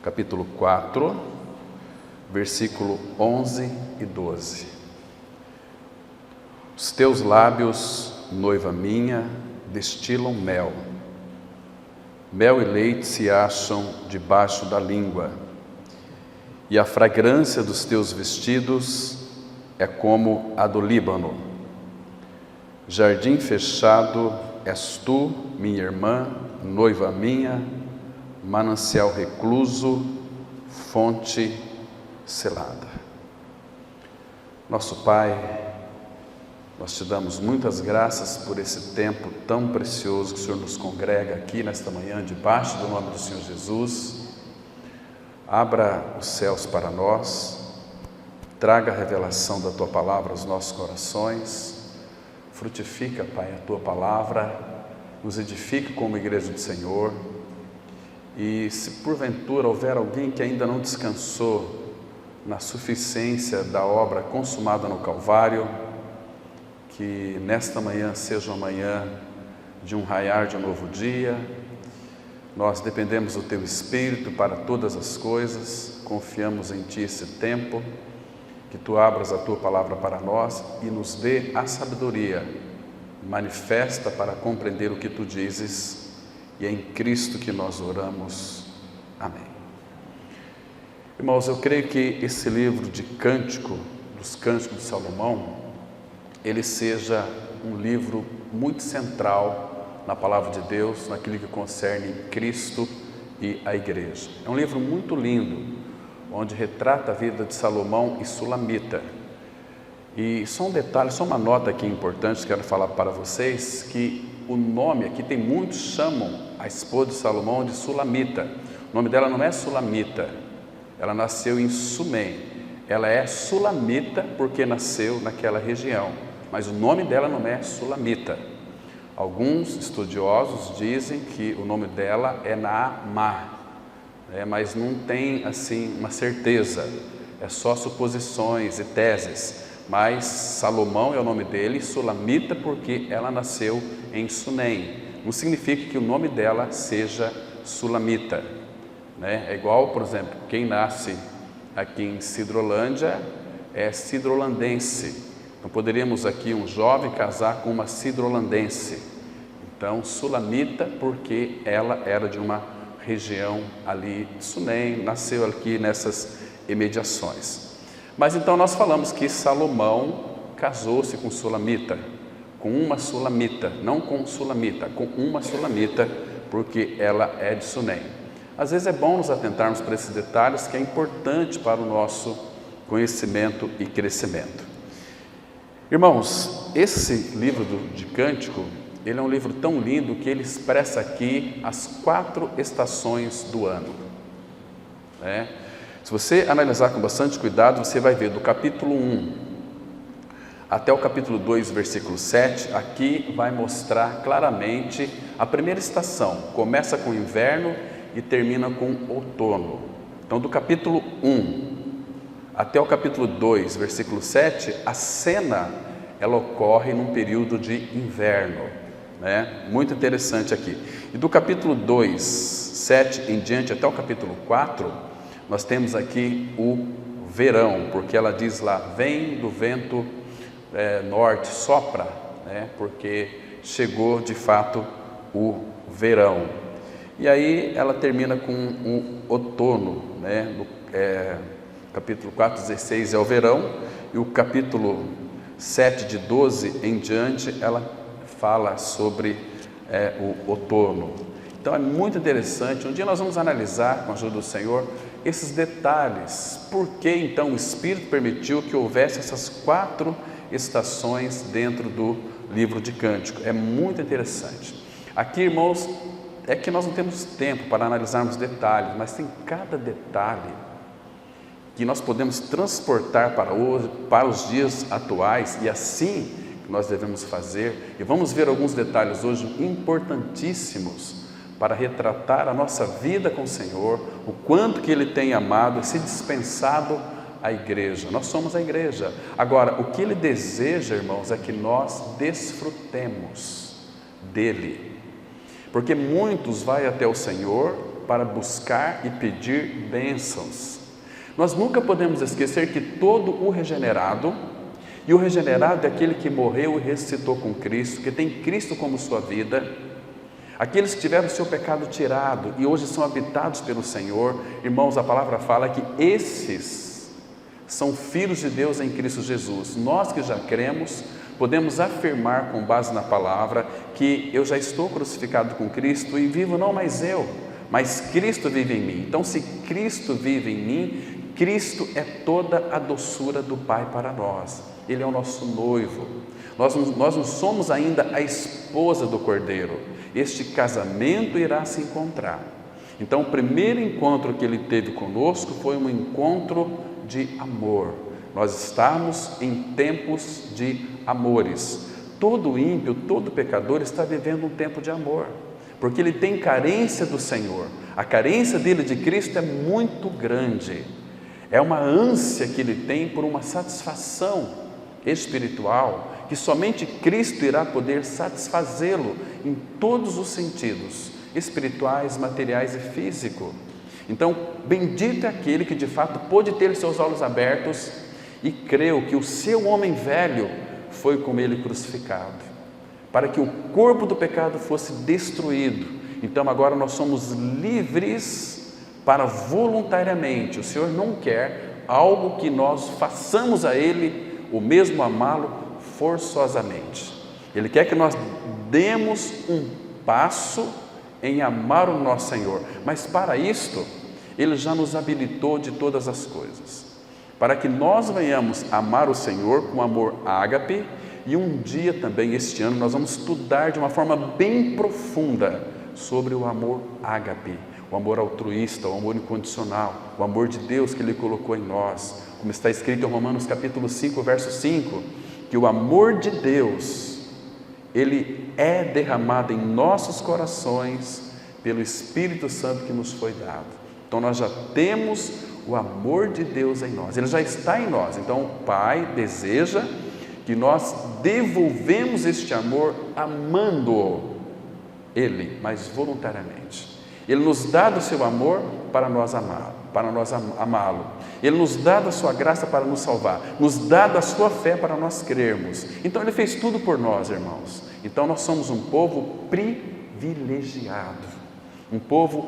capítulo 4, versículo 11 e 12. Os teus lábios, noiva minha, destilam mel. Mel e leite se acham debaixo da língua, e a fragrância dos teus vestidos é como a do Líbano. Jardim fechado és tu, minha irmã, noiva minha, manancial recluso, fonte selada. Nosso Pai, nós te damos muitas graças por esse tempo tão precioso que o Senhor nos congrega aqui nesta manhã, debaixo do nome do Senhor Jesus. Abra os céus para nós, traga a revelação da Tua Palavra aos nossos corações, frutifica, Pai, a Tua Palavra, nos edifique como igreja do Senhor, e se porventura houver alguém que ainda não descansou na suficiência da obra consumada no Calvário, que nesta manhã seja uma manhã de um raiar de um novo dia. Nós dependemos do Teu Espírito para todas as coisas, confiamos em Ti esse tempo, que Tu abras a Tua Palavra para nós e nos dê a sabedoria manifesta para compreender o que Tu dizes, e é em Cristo que nós oramos. Amém. Irmãos, eu creio que esse livro de cântico, dos Cânticos de Salomão, ele seja um livro muito central na Palavra de Deus, naquilo que concerne Cristo e a igreja. É um livro muito lindo, onde retrata a vida de Salomão e Sulamita. E só um detalhe, só uma nota aqui importante que quero falar para vocês, que o nome aqui, tem muitos chamam a esposa de Salomão de Sulamita. O nome dela não é Sulamita, ela nasceu em Sumém. Ela é Sulamita porque nasceu naquela região, mas o nome dela não é Sulamita. Alguns estudiosos dizem que o nome dela é Naamá, mas não tem assim uma certeza, é só suposições e teses. Mas Salomão é o nome dele, Sulamita porque ela nasceu em Sunem. Não significa que o nome dela seja Sulamita, É igual, por exemplo, quem nasce aqui em Sidrolândia é sidrolandense. Então poderíamos aqui um jovem casar com uma sidrolandense. Então Sulamita porque ela era de uma região ali de Sunem, nasceu aqui nessas imediações. Mas então nós falamos que Salomão casou-se com Sulamita, com uma Sulamita, não com Sulamita, com uma Sulamita, porque ela é de Sunem. Às vezes é bom nos atentarmos para esses detalhes, que é importante para o nosso conhecimento e crescimento. Irmãos, esse livro de Cântico, ele é um livro tão lindo que ele expressa aqui as 4 estações do ano, Se você analisar com bastante cuidado, você vai ver do capítulo 1 até o capítulo 2, versículo 7, aqui vai mostrar claramente a primeira estação, começa com inverno e termina com outono. Então do capítulo 1 até o capítulo 2, versículo 7, a cena ela ocorre num período de inverno, Muito interessante aqui. E do capítulo 2, 7 em diante até o capítulo 4, nós temos aqui o verão, porque ela diz lá, vem do vento norte, sopra, porque chegou de fato o verão. E aí ela termina com o outono, No capítulo 4, 16 é o verão, e o capítulo 7, de 12 em diante, ela fala sobre o outono. Então é muito interessante. Um dia nós vamos analisar, com a ajuda do Senhor, esses detalhes. Por que então o Espírito permitiu que houvesse essas 4 estações dentro do livro de Cântico? É muito interessante. Aqui, irmãos, é que nós não temos tempo para analisarmos detalhes, mas tem cada detalhe que nós podemos transportar para os dias atuais, e assim que nós devemos fazer. E vamos ver alguns detalhes hoje importantíssimos para retratar a nossa vida com o Senhor, o quanto que Ele tem amado e se dispensado à igreja. Nós somos a igreja. Agora, o que Ele deseja, irmãos, é que nós desfrutemos dEle. Porque muitos vão até o Senhor para buscar e pedir bênçãos. Nós nunca podemos esquecer que todo o regenerado, e o regenerado é aquele que morreu e ressuscitou com Cristo, que tem Cristo como sua vida, aqueles que tiveram o seu pecado tirado e hoje são habitados pelo Senhor. Irmãos, a palavra fala que esses são filhos de Deus em Cristo Jesus. Nós que já cremos, podemos afirmar com base na palavra que eu já estou crucificado com Cristo e vivo não mais eu, mas Cristo vive em mim. Então, se Cristo vive em mim, Cristo é toda a doçura do Pai para nós. Ele é o nosso noivo. Nós não somos ainda a esposa do Cordeiro. Este casamento irá se encontrar. Então, o primeiro encontro que ele teve conosco foi um encontro de amor. Nós estamos em tempos de amores. Todo ímpio, todo pecador está vivendo um tempo de amor, porque ele tem carência do Senhor. A carência dele de Cristo é muito grande. É uma ânsia que ele tem por uma satisfação espiritual, que somente Cristo irá poder satisfazê-lo em todos os sentidos, espirituais, materiais e físico. Então, bendito é aquele que de fato pôde ter seus olhos abertos e creu que o seu homem velho foi com ele crucificado, para que o corpo do pecado fosse destruído. Então agora nós somos livres para voluntariamente. O Senhor não quer algo que nós façamos a Ele, o mesmo amá-lo forçosamente. Ele quer que nós demos um passo em amar o nosso Senhor, mas para isto Ele já nos habilitou de todas as coisas, para que nós venhamos amar o Senhor com amor ágape. E um dia também, este ano, nós vamos estudar de uma forma bem profunda sobre o amor ágape, o amor altruísta, o amor incondicional, o amor de Deus que Ele colocou em nós, como está escrito em Romanos capítulo 5, verso 5, que o amor de Deus, ele é derramado em nossos corações pelo Espírito Santo que nos foi dado. Então nós já temos o amor de Deus em nós, ele já está em nós. Então o Pai deseja que nós devolvemos este amor amando-o, Ele, mas voluntariamente. Ele nos dá do seu amor para nós amá-lo. Ele nos dá da sua graça para nos salvar, nos dá da sua fé para nós crermos. Então Ele fez tudo por nós, irmãos. Então nós somos um povo privilegiado, um povo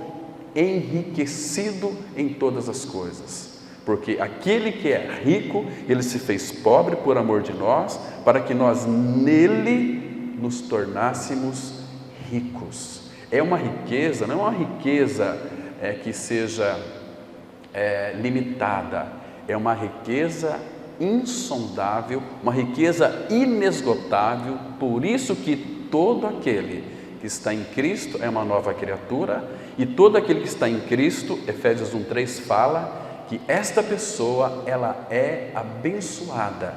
enriquecido em todas as coisas. Porque aquele que é rico, ele se fez pobre por amor de nós, para que nós nele nos tornássemos ricos. É uma riqueza, não é uma riqueza que seja limitada, é uma riqueza insondável, uma riqueza inesgotável. Por isso que todo aquele que está em Cristo é uma nova criatura, e todo aquele que está em Cristo, Efésios 1:3 fala que esta pessoa, ela é abençoada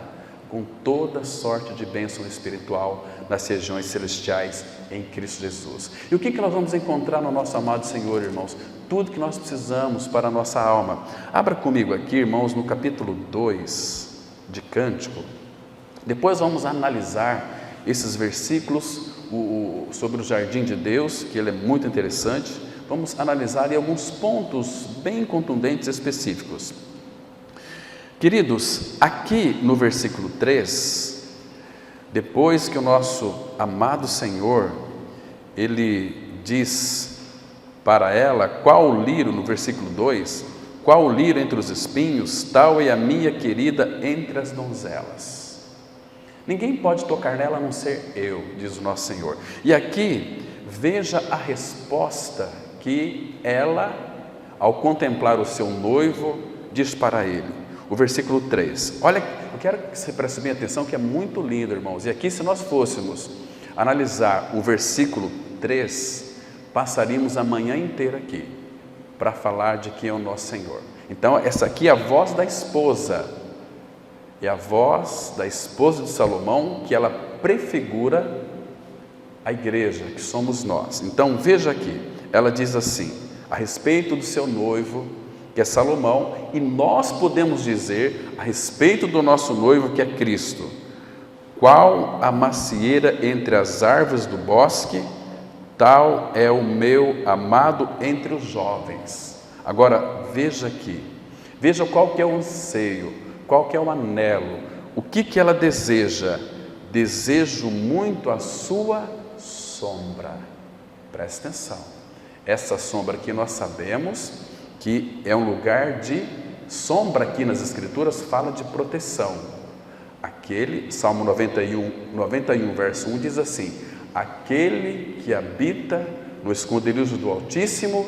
com toda sorte de bênção espiritual nas regiões celestiais em Cristo Jesus. E o que nós vamos encontrar no nosso amado Senhor, irmãos? Tudo que nós precisamos para a nossa alma. Abra comigo aqui, irmãos, no capítulo 2 de Cântico. Depois vamos analisar esses versículos sobre o jardim de Deus, que ele é muito interessante. Vamos analisar alguns pontos bem contundentes e específicos. Queridos, aqui no versículo 3, depois que o nosso amado Senhor, ele diz para ela, qual o lírio, no versículo 2, qual o lírio entre os espinhos, tal é a minha querida entre as donzelas. Ninguém pode tocar nela a não ser eu, diz o nosso Senhor. E aqui, veja a resposta que ela, ao contemplar o seu noivo, diz para ele. O versículo 3, olha, eu quero que você preste bem atenção, que é muito lindo, irmãos. E aqui, se nós fôssemos analisar o versículo 3, passaríamos a manhã inteira aqui, para falar de quem é o nosso Senhor. Então, essa aqui é a voz da esposa, é a voz da esposa de Salomão, que ela prefigura a igreja, que somos nós. Então, veja aqui, ela diz assim, a respeito do seu noivo, que é Salomão, e nós podemos dizer a respeito do nosso noivo, que é Cristo: qual a macieira entre as árvores do bosque, tal é o meu amado entre os jovens. Agora, veja aqui, veja qual que é o anseio, qual que é o anelo, o que ela deseja. Desejo muito a sua sombra. Preste atenção, essa sombra aqui nós sabemos que é um lugar de sombra. Aqui nas Escrituras fala de proteção. Aquele, Salmo 91, verso 1 diz assim: aquele que habita no esconderijo do Altíssimo,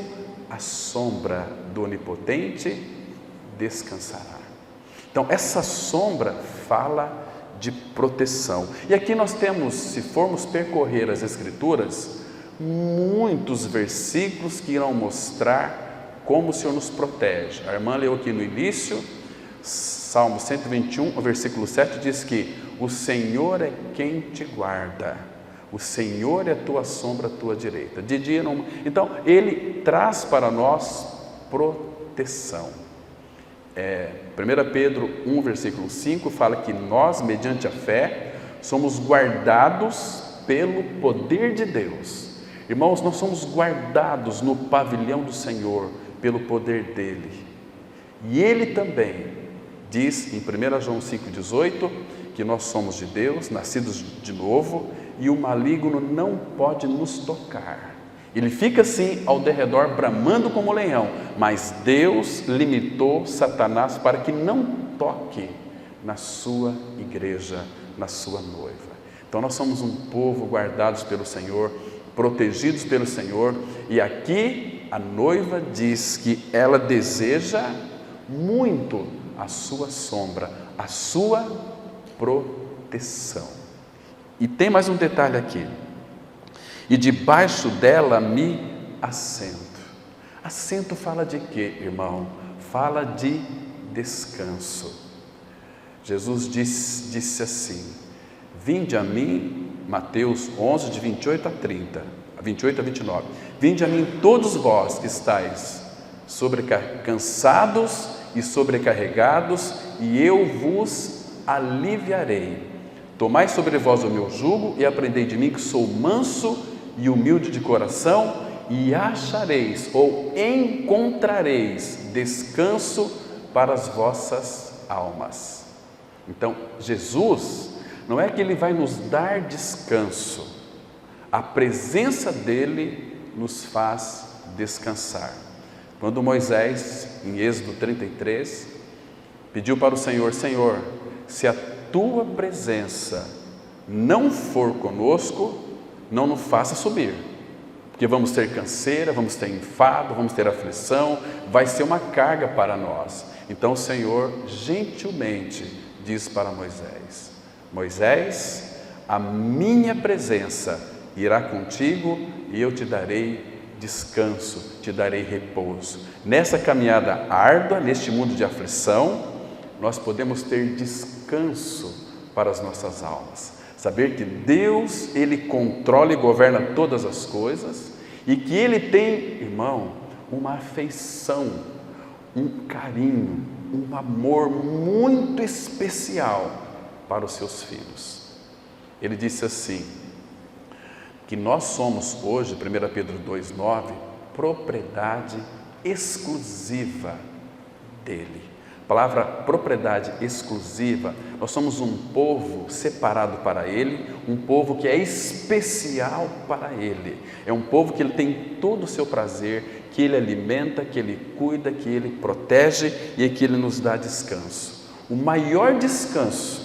a sombra do Onipotente descansará. Então essa sombra fala de proteção. E aqui nós temos, se formos percorrer as Escrituras, muitos versículos que irão mostrar como o Senhor nos protege. A irmã leu aqui no início, Salmo 121, o versículo 7 diz que o Senhor é quem te guarda, o Senhor é a tua sombra à tua direita. De dia não... Então, Ele traz para nós proteção. 1 Pedro 1, versículo 5 fala que nós, mediante a fé, somos guardados pelo poder de Deus. Irmãos, nós somos guardados no pavilhão do Senhor pelo poder dEle. E Ele também diz em 1 João 5,18 que nós somos de Deus, nascidos de novo, e o maligno não pode nos tocar. Ele fica assim ao derredor, bramando como leão, mas Deus limitou Satanás para que não toque na sua igreja, na sua noiva. Então nós somos um povo guardados pelo Senhor, protegidos pelo Senhor, e aqui a noiva diz que ela deseja muito a sua sombra, a sua proteção. E tem mais um detalhe aqui: e debaixo dela me assento. Assento fala de quê, irmão? Fala de descanso. Jesus disse assim: vinde a mim, Mateus 11, de 28 a 29, vinde a mim todos vós que estáis cansados e sobrecarregados, e eu vos aliviarei. Tomai sobre vós o meu jugo e aprendei de mim, que sou manso e humilde de coração, e achareis ou encontrareis descanso para as vossas almas. Então, Jesus, não é que Ele vai nos dar descanso, a presença dEle nos faz descansar. Quando Moisés, em Êxodo 33, pediu para o Senhor: Senhor, se a tua presença não for conosco, não nos faça subir, porque vamos ter canseira, vamos ter enfado, vamos ter aflição, vai ser uma carga para nós. Então o Senhor gentilmente diz para Moisés: Moisés, a minha presença irá contigo e eu te darei descanso, te darei repouso. Nessa caminhada árdua, neste mundo de aflição, nós podemos ter descanso para as nossas almas. Saber que Deus, Ele controla e governa todas as coisas, e que Ele tem, irmão, uma afeição, um carinho, um amor muito especial para os seus filhos. Ele disse assim, que nós somos hoje, 1 Pedro 2,9, propriedade exclusiva dEle. A palavra propriedade exclusiva, nós somos um povo separado para Ele, um povo que é especial para Ele, é um povo que Ele tem todo o seu prazer, que Ele alimenta, que Ele cuida, que Ele protege e que Ele nos dá descanso. O maior descanso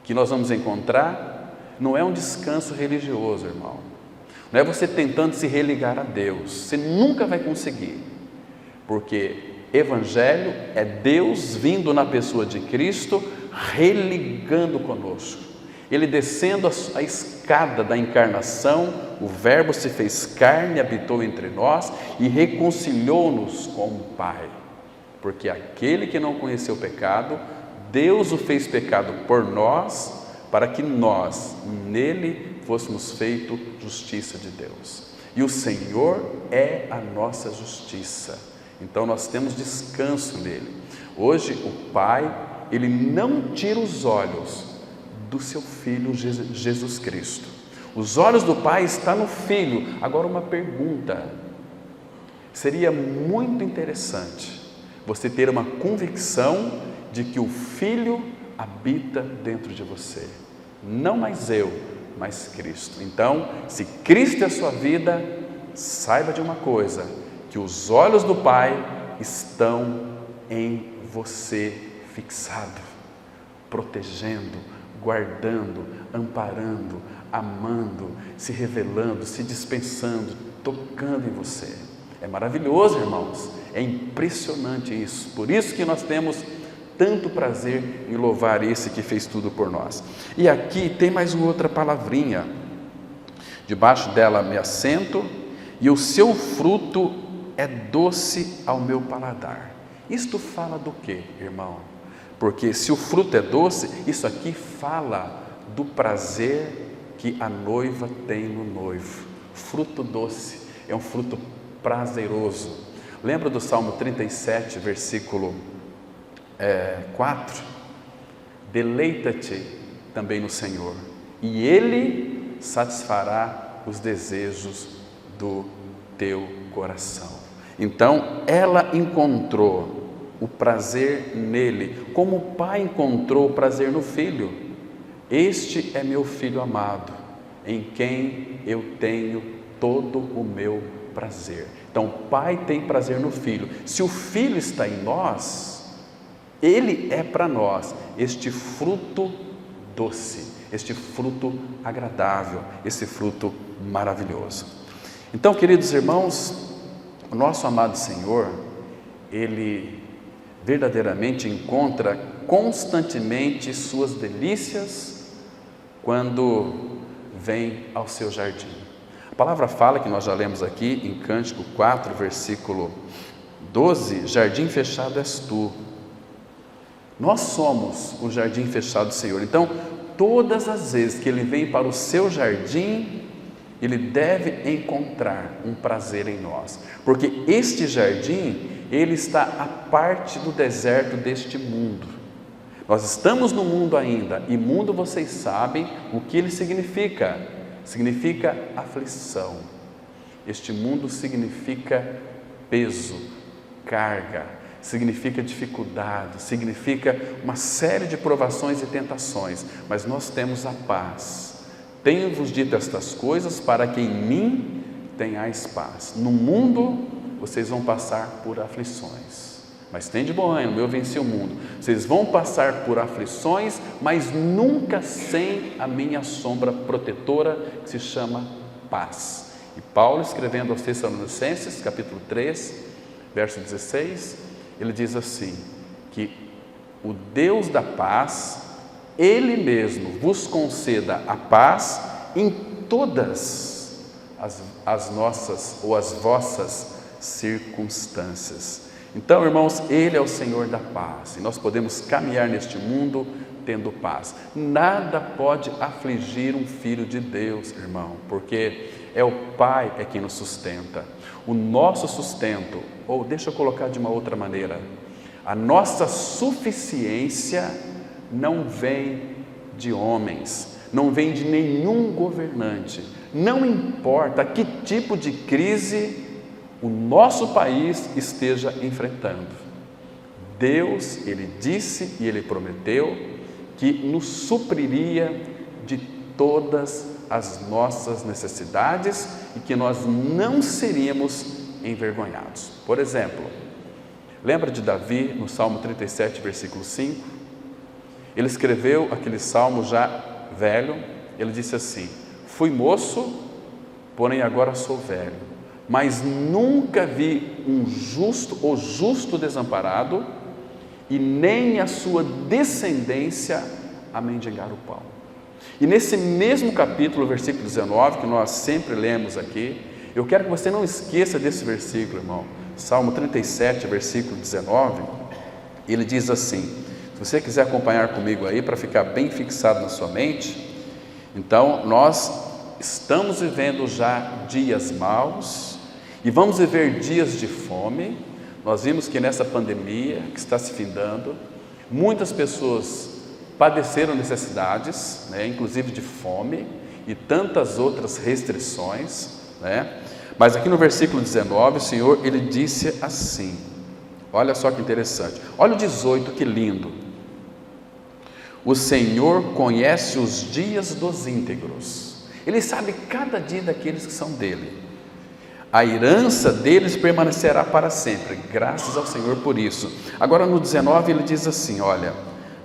que nós vamos encontrar não é um descanso religioso, irmão, não é você tentando se religar a Deus, você nunca vai conseguir, porque Evangelho é Deus vindo na pessoa de Cristo, religando conosco. Ele descendo a escada da encarnação, o Verbo se fez carne, habitou entre nós e reconciliou-nos com o Pai. Porque aquele que não conheceu o pecado, Deus o fez pecado por nós, para que nós, nele, fôssemos feito justiça de Deus. E o Senhor é a nossa justiça. Então nós temos descanso nele. Hoje o Pai, Ele não tira os olhos do seu Filho Jesus Cristo. Os olhos do Pai estão no Filho. Agora uma pergunta. Seria muito interessante você ter uma convicção de que o Filho habita dentro de você. Não mais eu, mas Cristo. Então, se Cristo é a sua vida, saiba de uma coisa, que os olhos do Pai estão em você, fixado, protegendo, guardando, amparando, amando, se revelando, se dispensando, tocando em você. É maravilhoso, irmãos, é impressionante isso. Por isso que nós temos tanto prazer em louvar esse que fez tudo por nós. E aqui tem mais uma outra palavrinha, debaixo dela me assento, e o seu fruto é doce ao meu paladar. Isto fala do quê, irmão? Porque se o fruto é doce, isso aqui fala do prazer que a noiva tem no noivo. Fruto doce é um fruto prazeroso. Lembra do Salmo 37, versículo 4? Deleita-te também no Senhor, e Ele satisfará os desejos do teu coração. Então, ela encontrou o prazer nele, como o pai encontrou o prazer no filho. Este é meu filho amado, em quem eu tenho todo o meu prazer. Então, o pai tem prazer no filho. Se o filho está em nós, ele é para nós este fruto doce, este fruto agradável, esse fruto maravilhoso. Então, queridos irmãos, o nosso amado Senhor, Ele verdadeiramente encontra constantemente suas delícias quando vem ao seu jardim. A palavra fala, que nós já lemos aqui em Cântico 4, versículo 12, jardim fechado és tu. Nós somos o jardim fechado do Senhor. Então, todas as vezes que Ele vem para o seu jardim, Ele deve encontrar um prazer em nós, porque este jardim, ele está à parte do deserto deste mundo. Nós estamos no mundo ainda, e mundo, vocês sabem o que ele significa. Significa aflição. Este mundo significa peso, carga, significa dificuldade, significa uma série de provações e tentações, mas nós temos a paz. Tenho-vos dito estas coisas para que em mim tenhais paz. No mundo vocês vão passar por aflições, mas tem de bom ânimo, eu venci o mundo. Vocês vão passar por aflições, mas nunca sem a minha sombra protetora, que se chama paz. E Paulo, escrevendo aos Tessalonicenses, capítulo 3, verso 16, ele diz assim, que o Deus da paz, Ele mesmo vos conceda a paz em todas as nossas ou as vossas circunstâncias. Então, irmãos, Ele é o Senhor da paz, e nós podemos caminhar neste mundo tendo paz. Nada pode afligir um filho de Deus, irmão, porque é o Pai é quem nos sustenta. O nosso sustento, ou deixa eu colocar de uma outra maneira, a nossa suficiência não vem de homens, não vem de nenhum governante. Não importa que tipo de crise o nosso país esteja enfrentando. Deus, Ele disse e Ele prometeu que nos supriria de todas as nossas necessidades e que nós não seríamos envergonhados. Por exemplo, lembra de Davi no Salmo 37, versículo 5? Ele escreveu aquele salmo já velho. Ele disse assim: fui moço, porém agora sou velho, mas nunca vi um justo ou justo desamparado, e nem a sua descendência a mendigar o pão. E nesse mesmo capítulo, versículo 19, que nós sempre lemos aqui, eu quero que você não esqueça desse versículo, irmão. Salmo 37, versículo 19, ele diz assim, se você quiser acompanhar comigo aí, para ficar bem fixado na sua mente, então nós estamos vivendo já dias maus, e vamos viver dias de fome. Nós vimos que nessa pandemia que está se findando, muitas pessoas padeceram necessidades, inclusive de fome, e tantas outras restrições, né? Mas aqui no versículo 19, o Senhor, Ele disse assim, olha só que interessante, olha o 18, que lindo. O Senhor conhece os dias dos íntegros, Ele sabe cada dia daqueles que são dele. A herança deles permanecerá para sempre, graças ao Senhor por isso. Agora no 19 ele diz assim, olha,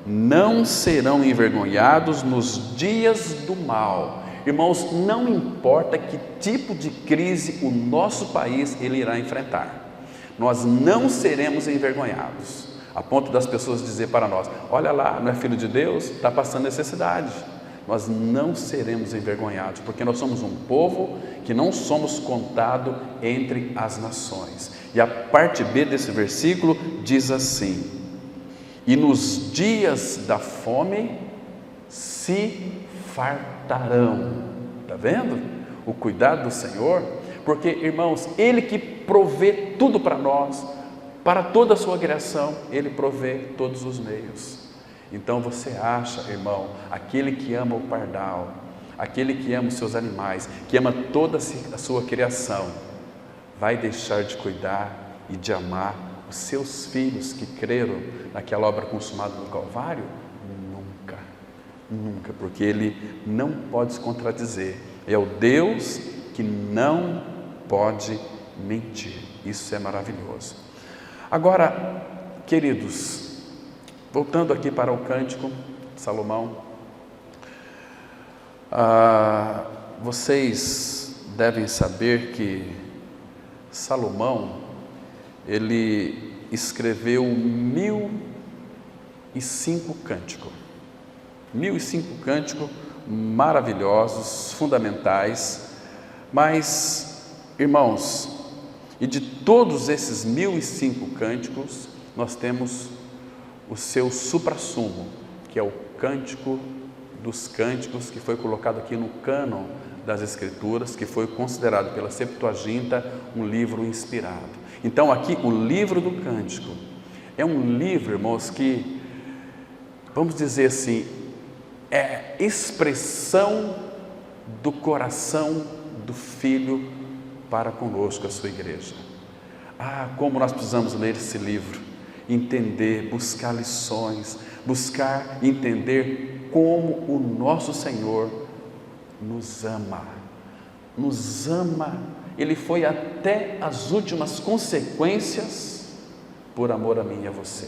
não serão envergonhados nos dias do mal. Irmãos, não importa que tipo de crise o nosso país ele irá enfrentar, nós não seremos envergonhados, a ponto das pessoas dizer para nós, olha lá, não é filho de Deus, está passando necessidade. Nós não seremos envergonhados, porque nós somos um povo que não somos contado entre as nações. E a parte B desse versículo diz assim, e nos dias da fome se fartarão. Está vendo o cuidado do Senhor? Porque, irmãos, Ele que provê tudo para nós, para toda a sua criação, Ele provê todos os meios. Então você acha, irmão, aquele que ama o pardal, aquele que ama os seus animais, que ama toda a sua criação, vai deixar de cuidar e de amar os seus filhos que creram naquela obra consumada no Calvário? Nunca, nunca, porque Ele não pode se contradizer. É o Deus que não pode mentir. Isso é maravilhoso. Agora, queridos, voltando aqui para o cântico de Salomão, vocês devem saber que Salomão, ele escreveu 1005 cânticos, 1005 cânticos maravilhosos, fundamentais, mas, irmãos, e de todos esses 1005 cânticos, nós temos o seu suprassumo, que é o Cântico dos Cânticos, que foi colocado aqui no cânon das Escrituras, que foi considerado pela Septuaginta um livro inspirado. Então aqui o livro do Cântico é um livro, irmãos, que, vamos dizer assim, é expressão do coração do Filho para conosco, a sua igreja. Como nós precisamos ler esse livro, entender, buscar lições, buscar entender como o nosso Senhor nos ama, Ele foi até as últimas consequências por amor a mim e a você,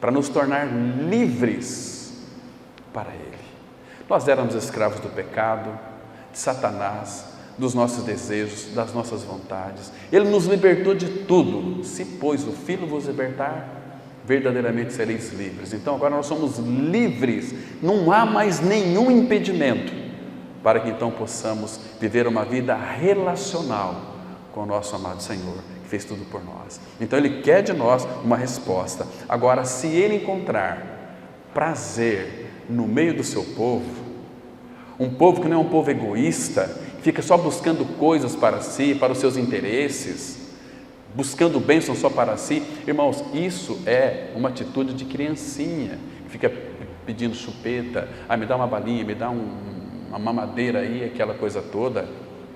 para nos tornar livres para Ele. Nós éramos escravos do pecado, de Satanás, dos nossos desejos, das nossas vontades. Ele nos libertou de tudo. Se, pois, o Filho vos libertar, verdadeiramente sereis livres. Então agora nós somos livres, não há mais nenhum impedimento para que então possamos viver uma vida relacional com o nosso amado Senhor, que fez tudo por nós. Então Ele quer de nós uma resposta. Agora, se Ele encontrar prazer no meio do seu povo, um povo que não é um povo egoísta, fica só buscando coisas para si, para os seus interesses, buscando bênção só para si, irmãos, isso é uma atitude de criancinha, que fica pedindo chupeta, me dá uma balinha, me dá uma mamadeira aí, aquela coisa toda.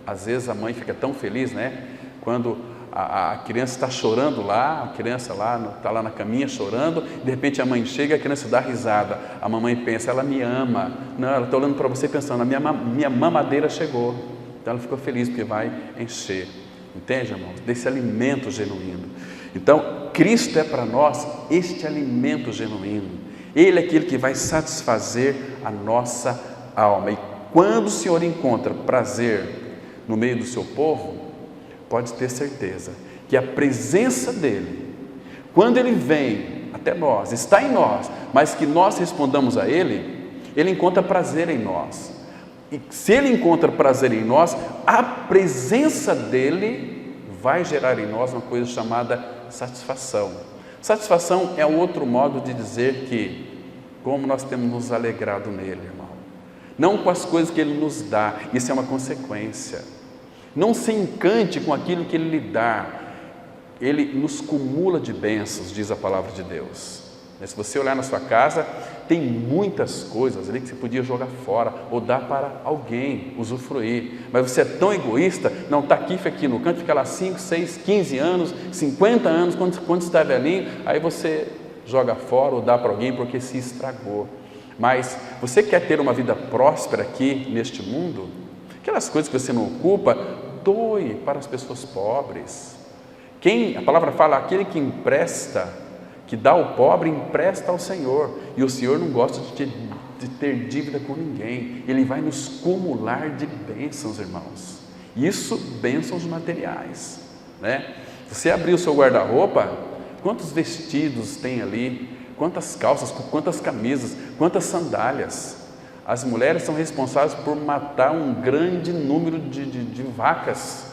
Às vezes a mãe fica tão feliz, né? Quando a criança está chorando lá, a criança lá está lá na caminha chorando, de repente a mãe chega e a criança dá risada. A mamãe pensa, ela me ama. Não, ela está olhando para você pensando, a minha mamadeira chegou. Então ela ficou feliz porque vai encher. Entende, irmãos? Desse alimento genuíno. Então, Cristo é para nós este alimento genuíno. Ele é aquele que vai satisfazer a nossa alma. E quando o Senhor encontra prazer no meio do seu povo, pode ter certeza que a presença dEle, quando Ele vem até nós, está em nós, mas que nós respondamos a Ele, Ele encontra prazer em nós. E se Ele encontra prazer em nós, a presença dEle vai gerar em nós uma coisa chamada satisfação. Satisfação é outro modo de dizer que, como nós temos nos alegrado nele, irmão. Não com as coisas que Ele nos dá, isso é uma consequência. Não se encante com aquilo que Ele lhe dá. Ele nos cumula de bênçãos, diz a palavra de Deus. Se você olhar na sua casa, tem muitas coisas ali que você podia jogar fora ou dar para alguém usufruir. Mas você é tão egoísta, não, está aqui, fica aqui no canto, fica lá 5, 6, 15 anos, 50 anos, quando está velhinho, aí você joga fora ou dá para alguém porque se estragou. Mas você quer ter uma vida próspera aqui neste mundo? Aquelas coisas que você não ocupa, doe para as pessoas pobres. A palavra fala, aquele que empresta, que dá ao pobre, empresta ao Senhor. E o Senhor não gosta de ter dívida com ninguém. Ele vai nos cumular de bênçãos, irmãos. Isso, bênçãos materiais, né? Você abrir o seu guarda-roupa, quantos vestidos tem ali, quantas calças, quantas camisas, quantas sandálias. As mulheres são responsáveis por matar um grande número de vacas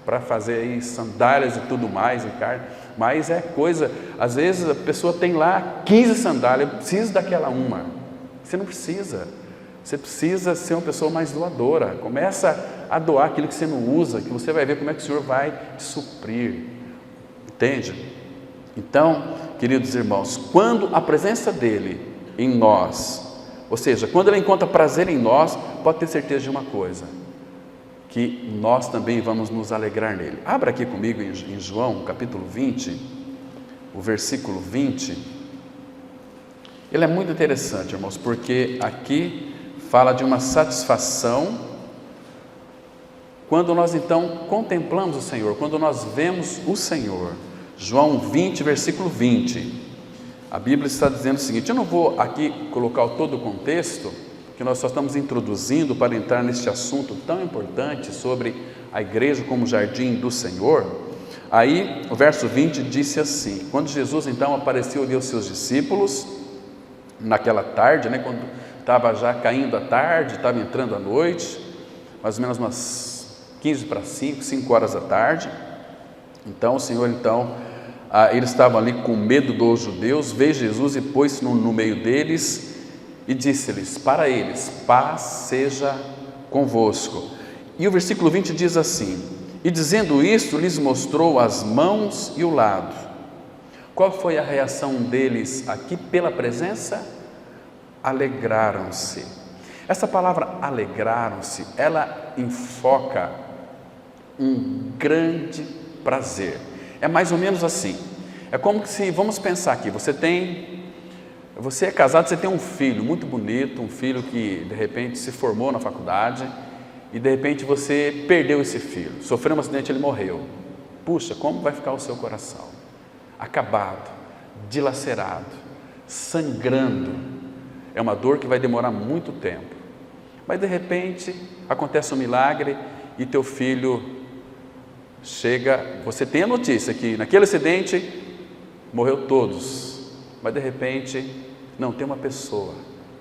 para fazer aí sandálias e tudo mais, mas é coisa, às vezes a pessoa tem lá 15 sandálias, precisa daquela uma. Você não precisa, você precisa ser uma pessoa mais doadora. Começa a doar aquilo que você não usa, que você vai ver como é que o Senhor vai te suprir, entende? Então, queridos irmãos, quando a presença dele em nós, ou seja, quando ele encontra prazer em nós, pode ter certeza de uma coisa, que nós também vamos nos alegrar nele. Abra aqui comigo em João, capítulo 20, o versículo 20. Ele é muito interessante, irmãos, porque aqui fala de uma satisfação quando nós então contemplamos o Senhor, quando nós vemos o Senhor. João 20, versículo 20. A Bíblia está dizendo o seguinte, eu não vou aqui colocar todo o contexto, que nós só estamos introduzindo para entrar neste assunto tão importante sobre a igreja como jardim do Senhor. Aí o verso 20 disse assim, quando Jesus então apareceu ali aos seus discípulos, naquela tarde, né, quando estava já caindo a tarde, estava entrando a noite, mais ou menos umas 15 para 5 horas da tarde, então o Senhor eles estavam ali com medo dos judeus, veio Jesus e pôs-se no meio deles, e disse-lhes, para eles, paz seja convosco. E o versículo 20 diz assim, e dizendo isto, lhes mostrou as mãos e o lado. Qual foi a reação deles aqui pela presença? Alegraram-se. Essa palavra alegraram-se, ela enfoca um grande prazer. É mais ou menos assim, é como se, vamos pensar aqui, você é casado, você tem um filho muito bonito, um filho que de repente se formou na faculdade e de repente você perdeu esse filho, sofreu um acidente, ele morreu. Puxa, como vai ficar o seu coração? Acabado, dilacerado, sangrando. É uma dor que vai demorar muito tempo, mas de repente acontece um milagre e teu filho chega, você tem a notícia que naquele acidente morreu todos, mas de repente não, tem uma pessoa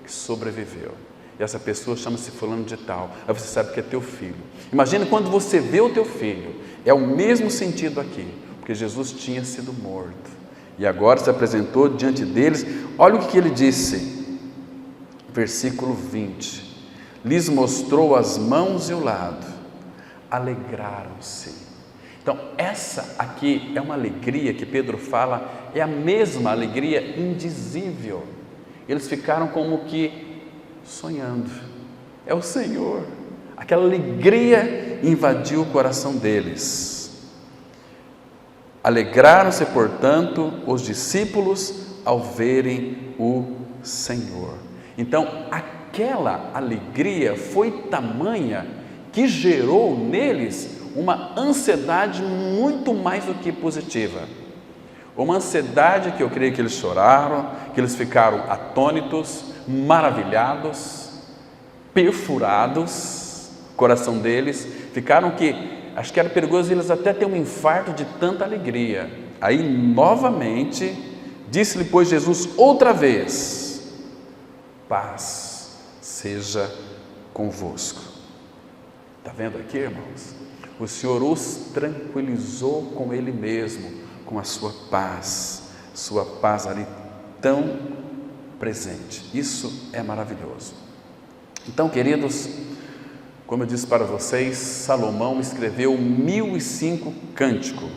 que sobreviveu, e essa pessoa chama-se fulano de tal, aí você sabe que é teu filho. Imagina quando você vê o teu filho, é o mesmo sentido aqui, porque Jesus tinha sido morto, e agora se apresentou diante deles. Olha o que ele disse, versículo 20, lhes mostrou as mãos e o lado, alegraram-se. Então essa aqui é uma alegria que Pedro fala, é a mesma alegria indizível. Eles ficaram como que sonhando, é o Senhor, aquela alegria invadiu o coração deles. Alegraram-se, portanto, os discípulos ao verem o Senhor. Então aquela alegria foi tamanha que gerou neles uma ansiedade muito mais do que positiva, uma ansiedade que eu creio que eles choraram, que eles ficaram atônitos, maravilhados, perfurados, o coração deles, ficaram que, acho que era perigoso eles até ter um infarto de tanta alegria. Aí novamente, disse-lhe pois Jesus outra vez, paz seja convosco. Está vendo aqui, irmãos? O Senhor os tranquilizou com Ele mesmo, com a sua paz ali tão presente. Isso é maravilhoso. Então, queridos, como eu disse para vocês, Salomão escreveu 1005 cânticos.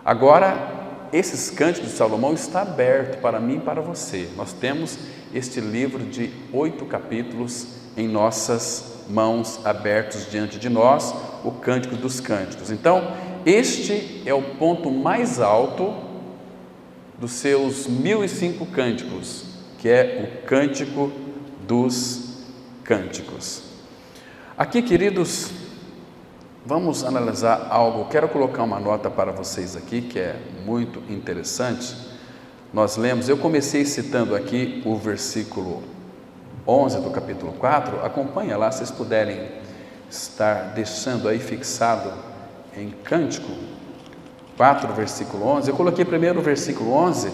Agora, esses cânticos de Salomão está aberto para mim e para você. Nós temos este livro de 8 capítulos em nossas mãos, abertos diante de nós, o Cântico dos Cânticos. Então, este é o ponto mais alto dos seus 1005 cânticos, que é o Cântico dos Cânticos. Aqui, queridos, vamos analisar algo. Quero colocar uma nota para vocês aqui, que é muito interessante. Nós lemos, eu comecei citando aqui o versículo 11 do capítulo 4, acompanha lá, se vocês puderem estar deixando aí fixado em Cântico 4, versículo 11. Eu coloquei primeiro o versículo 11,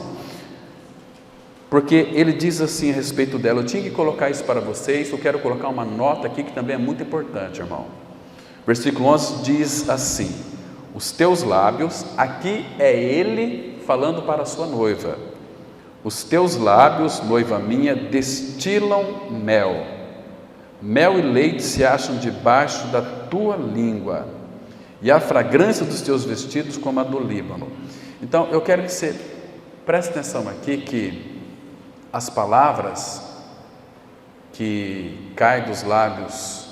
porque ele diz assim a respeito dela. Eu tinha que colocar isso para vocês, eu quero colocar uma nota aqui que também é muito importante, irmão. Versículo 11 diz assim: os teus lábios, aqui é ele falando para a sua noiva, os teus lábios, noiva minha, destilam mel, mel e leite se acham debaixo da tua língua, e a fragrância dos teus vestidos como a do Líbano. Então, eu quero que você preste atenção aqui, que as palavras que caem dos lábios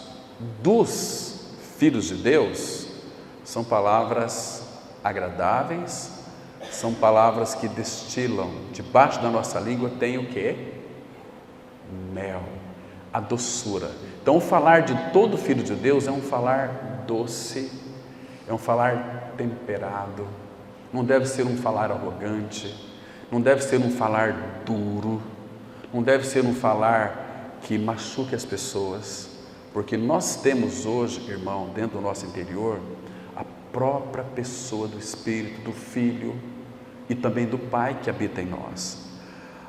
dos filhos de Deus são palavras agradáveis, são palavras que destilam, debaixo da nossa língua tem o quê? Mel, a doçura. Então, o falar de todo filho de Deus é um falar doce, é um falar temperado, não deve ser um falar arrogante, não deve ser um falar duro, não deve ser um falar que machuque as pessoas, porque nós temos hoje, irmão, dentro do nosso interior, a própria pessoa do Espírito, do Filho e também do Pai que habita em nós.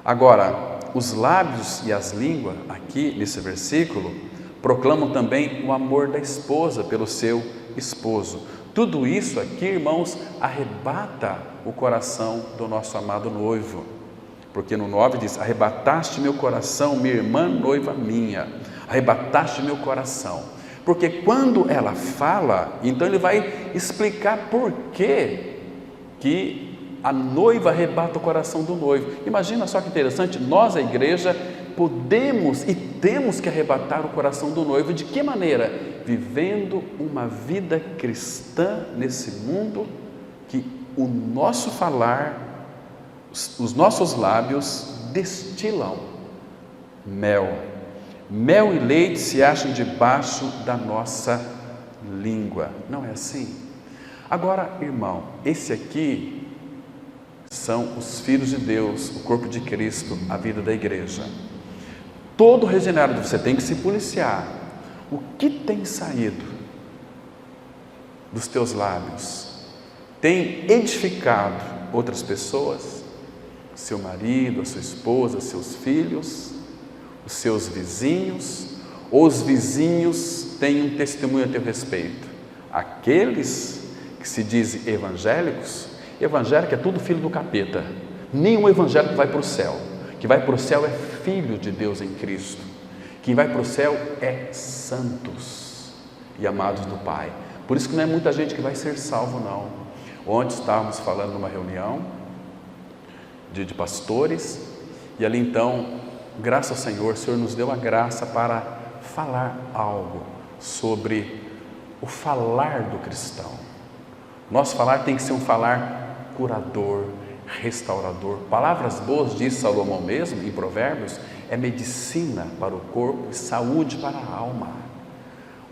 Agora, os lábios e as línguas, aqui nesse versículo, proclamam também o amor da esposa pelo seu esposo. Tudo isso aqui, irmãos, arrebata o coração do nosso amado noivo, porque no 9 diz: arrebataste meu coração, minha irmã noiva minha, arrebataste meu coração. Porque quando ela fala, então ele vai explicar por que a noiva arrebata o coração do noivo. Imagina só que interessante, nós, a igreja, podemos e temos que arrebatar o coração do noivo. De que maneira? Vivendo uma vida cristã nesse mundo, que o nosso falar, os nossos lábios destilam mel. Mel e leite se acham debaixo da nossa língua. Não é assim? Agora, irmão, esse aqui são os filhos de Deus, o corpo de Cristo, a vida da igreja. Todo regenerado, você tem que se policiar. O que tem saído dos teus lábios? Tem edificado outras pessoas? Seu marido, a sua esposa, seus filhos, os seus vizinhos? Ou os vizinhos têm um testemunho a teu respeito? Aqueles que se dizem evangélicos, evangélico é tudo filho do capeta. Nenhum evangélico vai para o céu. Que vai para o céu é filho de Deus em Cristo. Quem vai para o céu é santos e amados do Pai. Por isso que não é muita gente que vai ser salvo, não. Ontem estávamos falando numa reunião de pastores, e ali então, graças ao Senhor, o Senhor nos deu a graça para falar algo sobre o falar do cristão. Nosso falar tem que ser um falar curador, restaurador. Palavras boas, diz Salomão mesmo em Provérbios, é medicina para o corpo e saúde para a alma.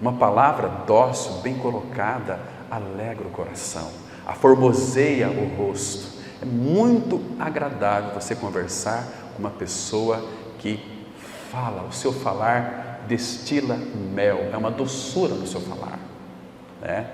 Uma palavra dócil, bem colocada, alegra o coração, aformoseia o rosto. É muito agradável você conversar com uma pessoa que fala, o seu falar destila mel, é uma doçura no seu falar, né?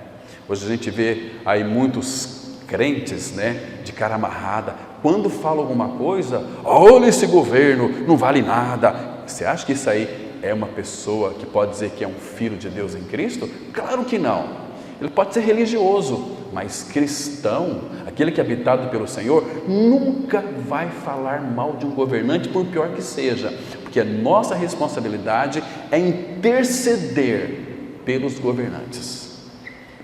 Hoje a gente vê aí muitos crentes, né, de cara amarrada, quando fala alguma coisa, olha esse governo, não vale nada. Você acha que isso aí é uma pessoa que pode dizer que é um filho de Deus em Cristo? Claro que não. Ele pode ser religioso, mas cristão, aquele que é habitado pelo Senhor, nunca vai falar mal de um governante, por pior que seja, porque a nossa responsabilidade é interceder pelos governantes,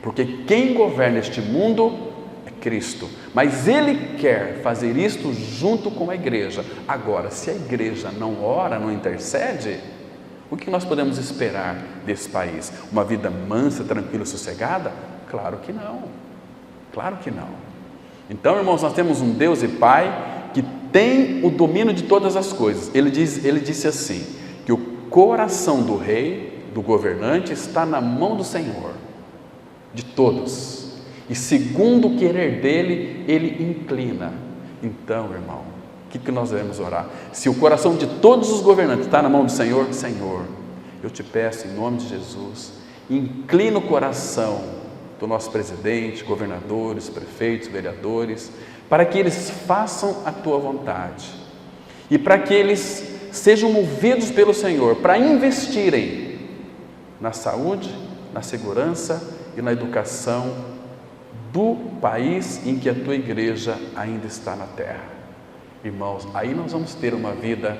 porque quem governa este mundo é Cristo, mas Ele quer fazer isto junto com a igreja. Agora, se a igreja não ora, não intercede, o que nós podemos esperar desse país? Uma vida mansa, tranquila, sossegada? Claro que não, claro que não. Então, irmãos, nós temos um Deus e Pai que tem o domínio de todas as coisas. Ele disse assim, que o coração do rei, do governante, está na mão do Senhor, de todos, e segundo o querer dele, ele inclina. Então, irmão, o que nós devemos orar? Se o coração de todos os governantes está na mão do Senhor, Senhor, eu te peço em nome de Jesus, inclina o coração do nosso presidente, governadores, prefeitos, vereadores, para que eles façam a tua vontade e para que eles sejam movidos pelo Senhor para investirem na saúde, na segurança e na educação do país em que a tua igreja ainda está na terra. Irmãos, aí nós vamos ter uma vida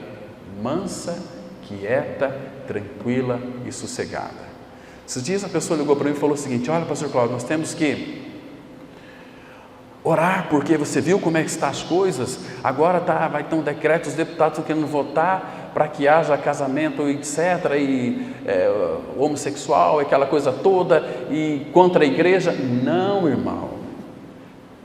mansa, quieta, tranquila e sossegada. Esses dias a pessoa ligou para mim e falou o seguinte: olha, pastor Cláudio, nós temos que orar, porque você viu como é que estão as coisas, agora vai ter um decreto, os deputados estão querendo votar para que haja casamento, etc, e homossexual, aquela coisa toda, e contra a igreja. Não, irmão,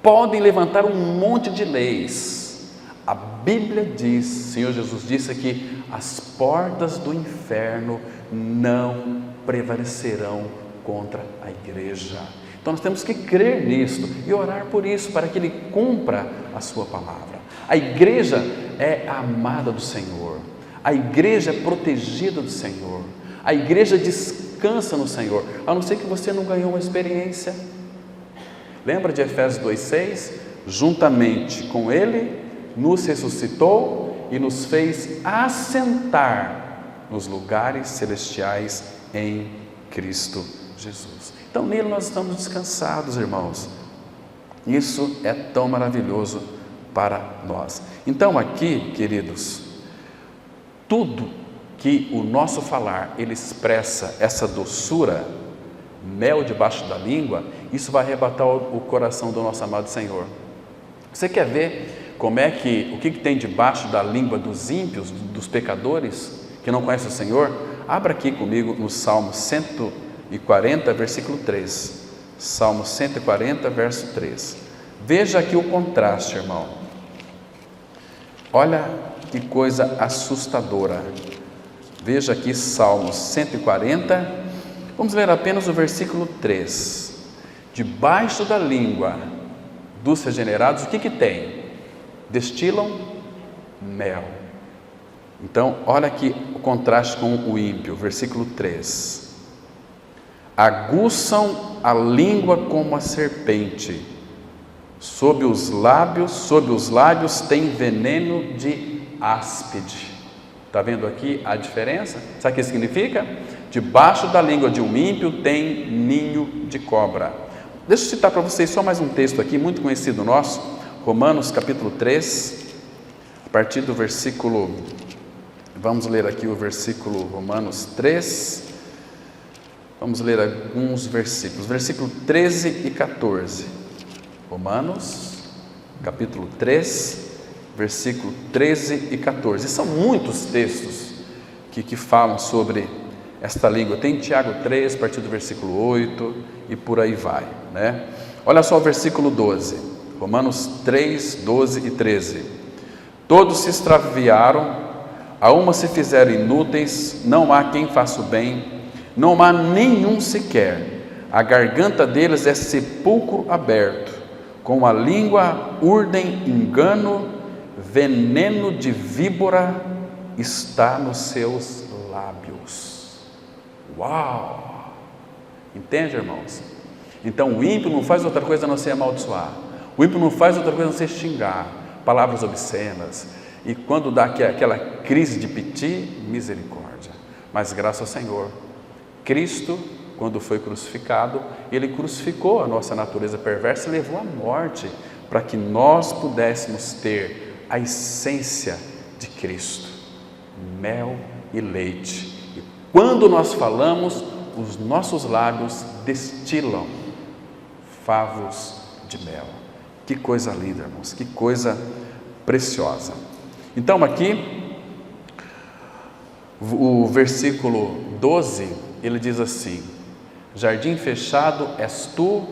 podem levantar um monte de leis, a Bíblia diz, o Senhor Jesus disse que as portas do inferno não prevalecerão contra a igreja. Então nós temos que crer nisto e orar por isso, para que Ele cumpra a sua palavra. A igreja é a amada do Senhor, a igreja é protegida do Senhor, a igreja descansa no Senhor, a não ser que você não ganhou uma experiência. Lembra de Efésios 2,6? Juntamente com Ele nos ressuscitou e nos fez assentar nos lugares celestiais em Cristo Jesus. Então nele nós estamos descansados, irmãos. Isso é tão maravilhoso para nós. Então aqui, queridos, tudo que o nosso falar, ele expressa essa doçura, mel debaixo da língua, isso vai arrebatar o coração do nosso amado Senhor. Você quer ver como é que, o que tem debaixo da língua dos ímpios, dos pecadores, que não conhecem o Senhor? Abra aqui comigo no Salmo 140, versículo 3. Salmo 140, verso 3. Veja aqui o contraste, irmão. Olha que coisa assustadora. Veja aqui Salmo 140, vamos ler apenas o versículo 3. Debaixo da língua dos regenerados, o que tem? Destilam mel. Então, olha aqui o contraste com o ímpio, versículo 3. Aguçam a língua como a serpente, sob os lábios tem veneno de áspide. Está vendo aqui a diferença? Sabe o que significa? Debaixo da língua de um ímpio tem ninho de cobra. Deixa eu citar para vocês só mais um texto aqui, muito conhecido nosso, Romanos capítulo 3, a partir do versículo, vamos ler aqui o versículo Romanos 3, vamos ler alguns versículos, versículo 13 e 14, Romanos capítulo 3, versículo 13 e 14, e são muitos textos que falam sobre esta língua. Tem Tiago 3, a partir do versículo 8, e por aí vai, né? Olha só o versículo 12, Romanos 3, 12 e 13. Todos se extraviaram, a uma se fizeram inúteis, não há quem faça o bem, não há nenhum sequer. A garganta deles é sepulcro aberto, com a língua urdem engano, veneno de víbora está nos seus lábios. Uau! Entende, irmãos? Então o ímpio não faz outra coisa a não ser amaldiçoar, o ímpio não faz outra coisa a não ser xingar, palavras obscenas, e quando dá aquela crise de piti, misericórdia. Mas graças ao Senhor, Cristo, quando foi crucificado, Ele crucificou a nossa natureza perversa e levou à morte, para que nós pudéssemos ter a essência de Cristo, mel e leite. E quando nós falamos, os nossos lábios destilam favos de mel. Que coisa linda, irmãos, que coisa preciosa. Então aqui, o versículo 12, ele diz assim: jardim fechado és tu,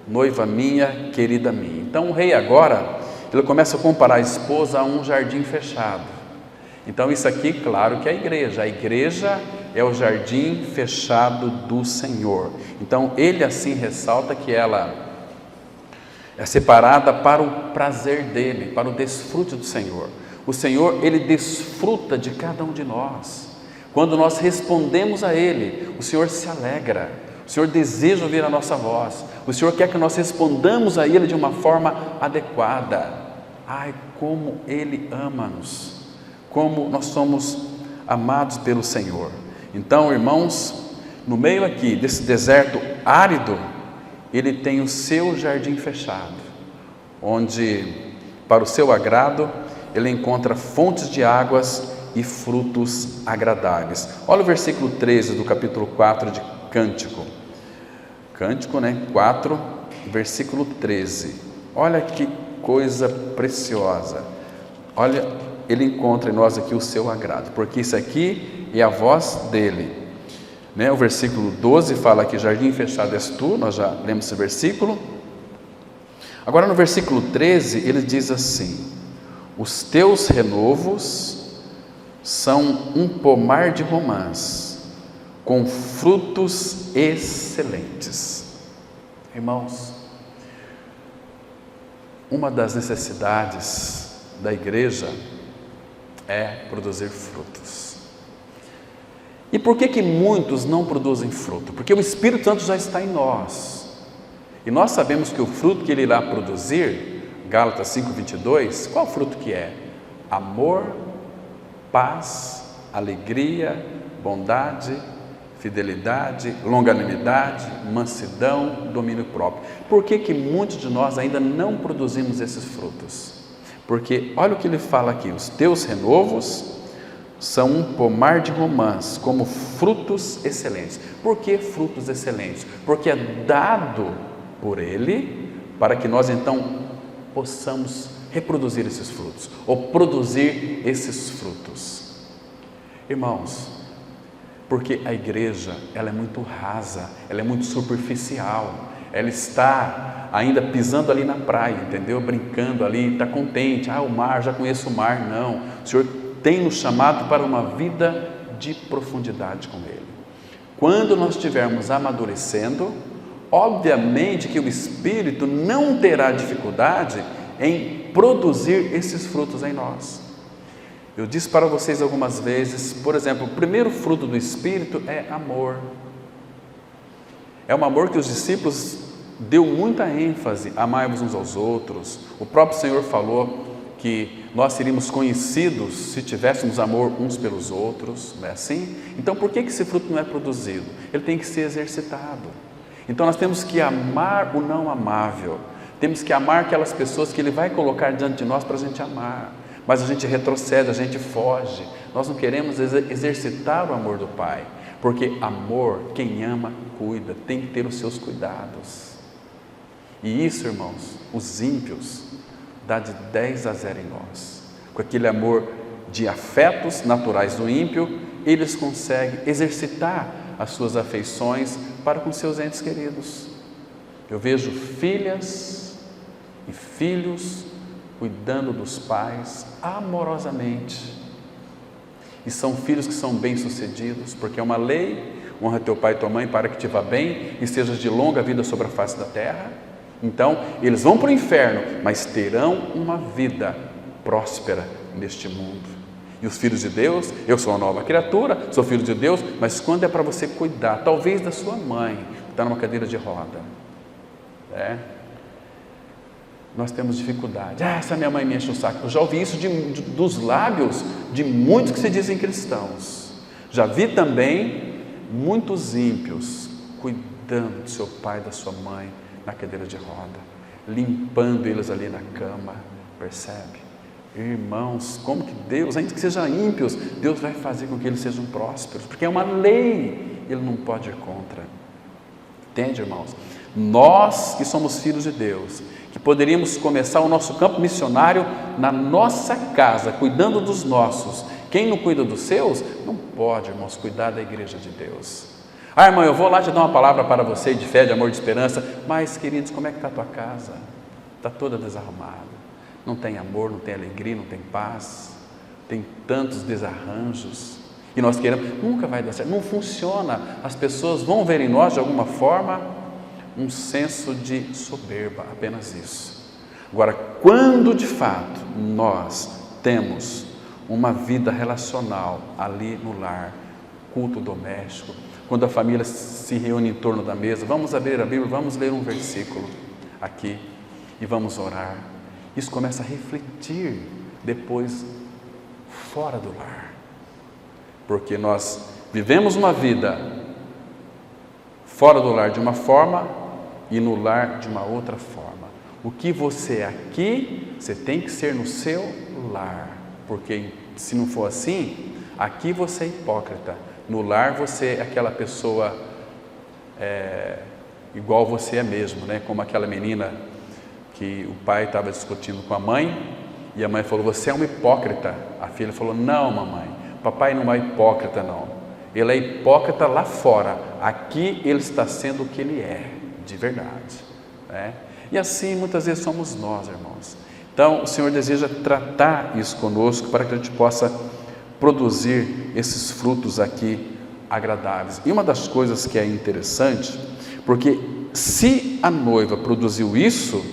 noiva minha, querida minha. Então o rei agora, ele começa a comparar a esposa a um jardim fechado. Então isso aqui, claro que é a igreja é o jardim fechado do Senhor. Então ele assim ressalta que ela é separada para o prazer dele, para o desfrute do Senhor. O Senhor, ele desfruta de cada um de nós. Quando nós respondemos a ele, o Senhor se alegra, o Senhor deseja ouvir a nossa voz, o Senhor quer que nós respondamos a ele de uma forma adequada. Ai, como ele ama-nos, como nós somos amados pelo Senhor. Então, irmãos, no meio aqui desse deserto árido, ele tem o seu jardim fechado, onde, para o seu agrado, ele encontra fontes de águas e frutos agradáveis. Olha o versículo 13 do capítulo 4 de Cântico. Cântico, 4, versículo 13. Olha que coisa preciosa. Olha, ele encontra em nós aqui o seu agrado, porque isso aqui é a voz dele. O versículo 12 fala que jardim fechado és tu, nós já lemos esse versículo. Agora no versículo 13 ele diz assim: os teus renovos são um pomar de romãs, com frutos excelentes. Irmãos, uma das necessidades da igreja é produzir frutos. E por que muitos não produzem fruto? Porque o Espírito Santo já está em nós. E nós sabemos que o fruto que ele irá produzir, Gálatas 5:22, qual fruto que é? Amor, paz, alegria, bondade, fidelidade, longanimidade, mansidão, domínio próprio. Por que muitos de nós ainda não produzimos esses frutos? Porque olha o que ele fala aqui: os teus renovos são um pomar de romãs, como frutos excelentes. Por que frutos excelentes? Porque é dado por ele para que nós então possamos reproduzir esses frutos, ou produzir esses frutos. Irmãos, porque a igreja, ela é muito rasa, ela é muito superficial, ela está ainda pisando ali na praia, entendeu? Brincando ali, está contente, o mar, já conheço o mar. Não, o Senhor tem nos chamado para uma vida de profundidade com Ele. Quando nós estivermos amadurecendo, obviamente que o Espírito não terá dificuldade em produzir esses frutos em nós. Eu disse para vocês algumas vezes, por exemplo, o primeiro fruto do Espírito é amor. É um amor que os discípulos deu muita ênfase: amai-vos uns aos outros. O próprio Senhor falou que nós seríamos conhecidos se tivéssemos amor uns pelos outros, não é assim? Então por que esse fruto não é produzido? Ele tem que ser exercitado. Então nós temos que amar o não amável, temos que amar aquelas pessoas que Ele vai colocar diante de nós para a gente amar, mas a gente retrocede, a gente foge, nós não queremos exercitar o amor do Pai, porque amor, quem ama, cuida, tem que ter os seus cuidados. E isso, irmãos, os ímpios dá de 10-0 em nós. Com aquele amor de afetos naturais do ímpio, eles conseguem exercitar as suas afeições para com seus entes queridos. Eu vejo filhas e filhos cuidando dos pais amorosamente, e são filhos que são bem-sucedidos, porque é uma lei: honra teu pai e tua mãe para que te vá bem e sejas de longa vida sobre a face da terra. Então, eles vão para o inferno, mas terão uma vida próspera neste mundo. E os filhos de Deus, eu sou uma nova criatura, sou filho de Deus, mas quando é para você cuidar, talvez da sua mãe, que está numa cadeira de roda, nós temos dificuldade. Essa minha mãe me enche o saco. Eu já ouvi isso dos lábios de muitos que se dizem cristãos. Já vi também muitos ímpios cuidando do seu pai e da sua mãe na cadeira de roda, limpando eles ali na cama, percebe? Irmãos, como que Deus, ainda que sejam ímpios, Deus vai fazer com que eles sejam prósperos, porque é uma lei, Ele não pode ir contra. Entende, irmãos? Nós que somos filhos de Deus, que poderíamos começar o nosso campo missionário na nossa casa, cuidando dos nossos. Quem não cuida dos seus, não pode, irmãos, cuidar da igreja de Deus. Ah, irmão, eu vou lá te dar uma palavra para você de fé, de amor, de esperança, mas, queridos, como é que está a tua casa? Está toda desarrumada, não tem amor, não tem alegria, não tem paz, tem tantos desarranjos, e nós queremos, nunca vai dar certo, não funciona. As pessoas vão ver em nós, de alguma forma, um senso de soberba, apenas isso. Agora, quando de fato nós temos uma vida relacional ali no lar, culto doméstico, quando a família se reúne em torno da mesa, vamos abrir a Bíblia, vamos ler um versículo aqui e vamos orar. Isso começa a refletir depois fora do lar, porque nós vivemos uma vida fora do lar de uma forma e no lar de uma outra forma. O que você é aqui, você tem que ser no seu lar, porque se não for assim, aqui você é hipócrita, no lar você é aquela pessoa igual você é mesmo, né? Como aquela menina que o pai estava discutindo com a mãe e a mãe falou, você é uma hipócrita. A filha falou, não, mamãe, papai não é hipócrita não, ele é hipócrita lá fora, aqui ele está sendo o que ele é de verdade, né? E assim muitas vezes somos nós, irmãos. Então o Senhor deseja tratar isso conosco para que a gente possa produzir esses frutos aqui agradáveis. E uma das coisas que é interessante, porque se a noiva produziu isso,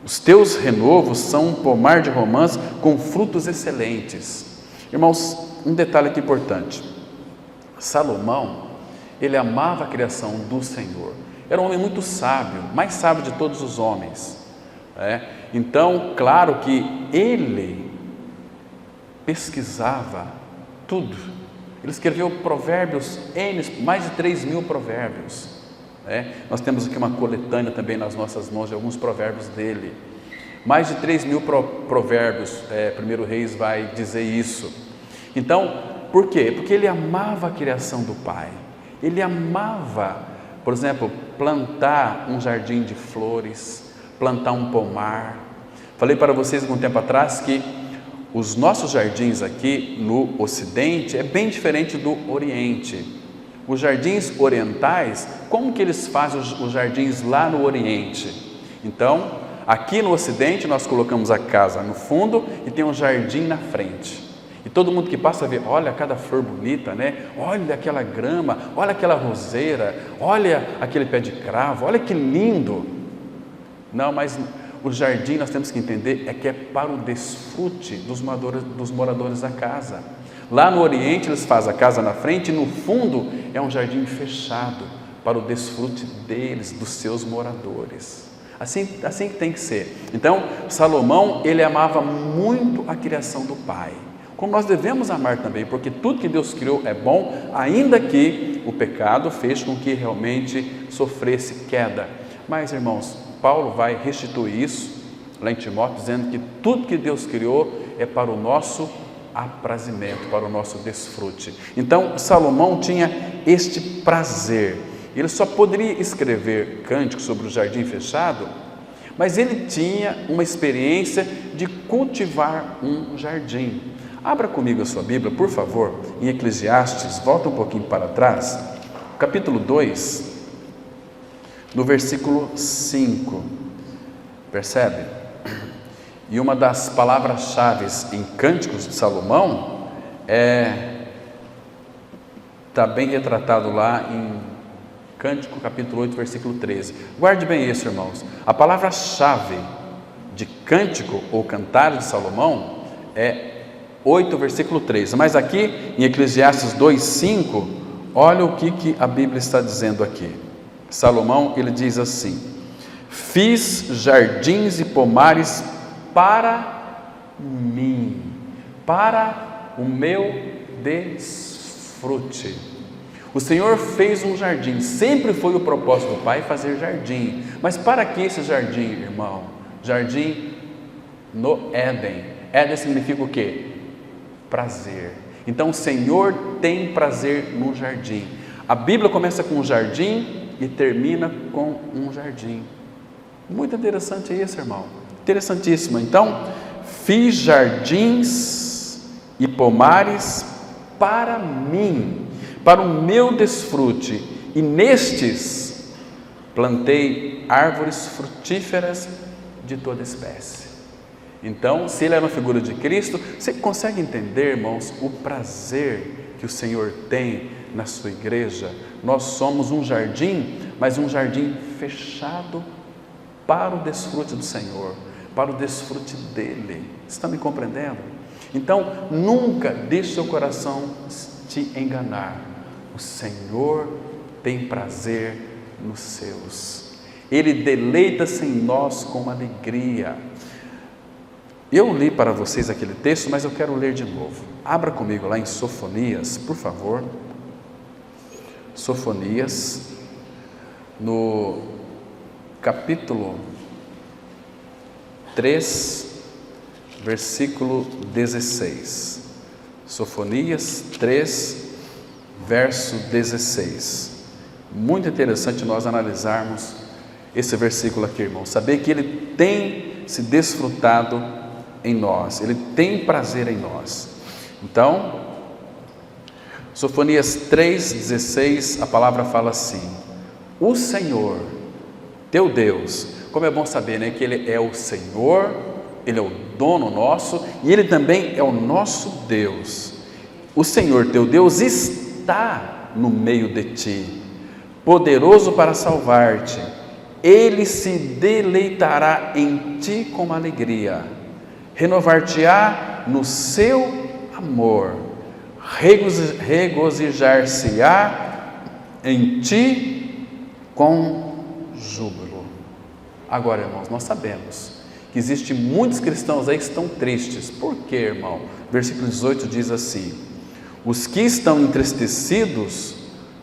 os teus renovos são um pomar de romãs com frutos excelentes. Irmãos, um detalhe aqui importante, Salomão, ele amava a criação do Senhor, era um homem muito sábio, mais sábio de todos os homens, então claro que ele pesquisava tudo, ele escreveu provérbios, mais de 3.000 provérbios, nós temos aqui uma coletânea também nas nossas mãos de alguns provérbios dele, mais de 3.000 provérbios, 1 Reis vai dizer isso. Então, por quê? Porque ele amava a criação do Pai, ele amava, por exemplo, plantar um jardim de flores, plantar um pomar. Falei para vocês algum tempo atrás que os nossos jardins aqui no Ocidente é bem diferente do Oriente. Os jardins orientais, como que eles fazem os jardins lá no Oriente? Então, aqui no Ocidente nós colocamos a casa no fundo e tem um jardim na frente. E todo mundo que passa vê, olha cada flor bonita, né? Olha aquela grama, olha aquela roseira, olha aquele pé de cravo, olha que lindo. Não, mas o jardim nós temos que entender que é para o desfrute dos moradores da casa. Lá no Oriente eles fazem a casa na frente e no fundo é um jardim fechado para o desfrute deles, dos seus moradores. Assim que tem que ser. Então, Salomão, ele amava muito a criação do Pai, como nós devemos amar também, porque tudo que Deus criou é bom, ainda que o pecado fez com que realmente sofresse queda. Mas, irmãos, Paulo vai restituir isso lá em Timóteo, dizendo que tudo que Deus criou é para o nosso aprazimento, para o nosso desfrute. Então, Salomão tinha este prazer. Ele só poderia escrever cânticos sobre o jardim fechado, mas ele tinha uma experiência de cultivar um jardim. Abra comigo a sua Bíblia, por favor, em Eclesiastes, volta um pouquinho para trás, capítulo 2, no versículo 5, percebe? E uma das palavras-chave em Cânticos de Salomão está bem retratado lá em Cântico capítulo 8, versículo 13. Guarde bem isso, irmãos. A palavra-chave de Cântico ou Cantar de Salomão é 8, versículo 13. Mas aqui em Eclesiastes 2, 5, olha o que a Bíblia está dizendo aqui. Salomão, ele diz assim: fiz jardins e pomares para mim, para o meu desfrute. O Senhor fez um jardim, sempre foi o propósito do Pai fazer jardim, mas para que esse jardim, irmão? Jardim no Éden. Éden significa o quê? Prazer. Então o Senhor tem prazer no jardim. A Bíblia começa com o jardim e termina com um jardim. Muito interessante isso, irmão. Interessantíssimo. Então, fiz jardins e pomares para mim, para o meu desfrute, e nestes plantei árvores frutíferas de toda espécie. Então, se ele é uma figura de Cristo, você consegue entender, irmãos, o prazer que o Senhor tem na sua igreja? Nós somos um jardim, mas um jardim fechado para o desfrute do Senhor, para o desfrute dele. Você está me compreendendo? Então, nunca deixe seu coração te enganar. O Senhor tem prazer nos seus. Ele deleita-se em nós com alegria. Eu li para vocês aquele texto, mas eu quero ler de novo. Abra comigo lá em Sofonias, por favor. Sofonias, no capítulo 3, versículo 16. Sofonias 3, verso 16. Muito interessante nós analisarmos esse versículo aqui, irmão. Saber que ele tem se desfrutado em nós, ele tem prazer em nós. Então, Sofonias 3,16, a palavra fala assim: o Senhor, teu Deus, como é bom saber, né, que Ele é o Senhor, Ele é o dono nosso, e Ele também é o nosso Deus. O Senhor, teu Deus, está no meio de ti, poderoso para salvar-te. Ele se deleitará em ti com alegria, renovar-te-á no seu amor, regozijar-se-á em ti com júbilo. Agora, irmãos, nós sabemos que existem muitos cristãos aí que estão tristes. Por quê, irmão? Versículo 18 diz assim: os que estão entristecidos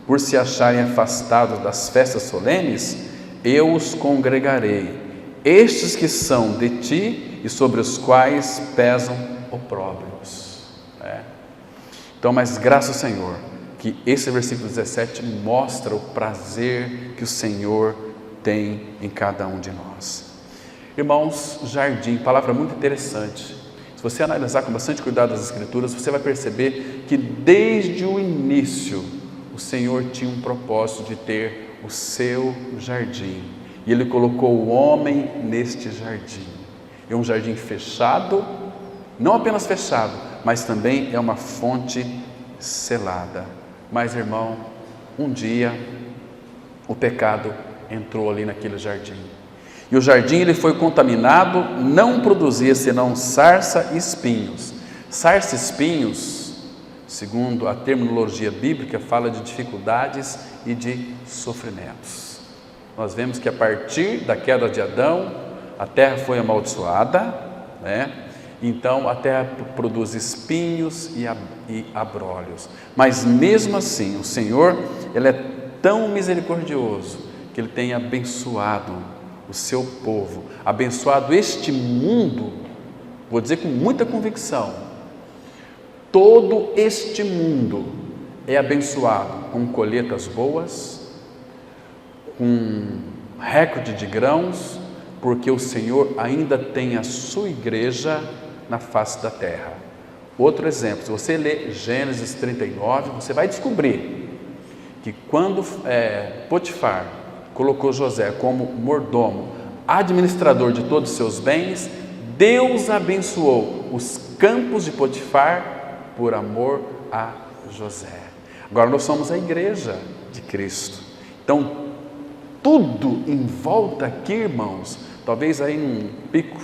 por se acharem afastados das festas solenes, eu os congregarei, estes que são de ti e sobre os quais pesam opróbrios. Então, mas graças ao Senhor, que esse versículo 17 mostra o prazer que o Senhor tem em cada um de nós. Irmãos, jardim, palavra muito interessante. Se você analisar com bastante cuidado as Escrituras, você vai perceber que desde o início o Senhor tinha um propósito de ter o seu jardim, e Ele colocou o homem neste jardim. É um jardim fechado, não apenas fechado, mas também é uma fonte selada. Mas, irmão, um dia o pecado entrou ali naquele jardim, e o jardim ele foi contaminado, não produzia senão sarça e espinhos. Sarça e espinhos, segundo a terminologia bíblica, fala de dificuldades e de sofrimentos. Nós vemos que a partir da queda de Adão, a terra foi amaldiçoada, Então a terra produz espinhos e abrolhos. Mas mesmo assim, o Senhor, Ele é tão misericordioso que Ele tem abençoado o seu povo, abençoado este mundo. Vou dizer com muita convicção: todo este mundo é abençoado com colheitas boas, com recorde de grãos, porque o Senhor ainda tem a sua igreja na face da terra. Outro exemplo, se você ler Gênesis 39, você vai descobrir que quando Potifar colocou José como mordomo, administrador de todos os seus bens, Deus abençoou os campos de Potifar por amor a José. Agora nós somos a igreja de Cristo. Então, tudo em volta aqui, irmãos, talvez aí num pico,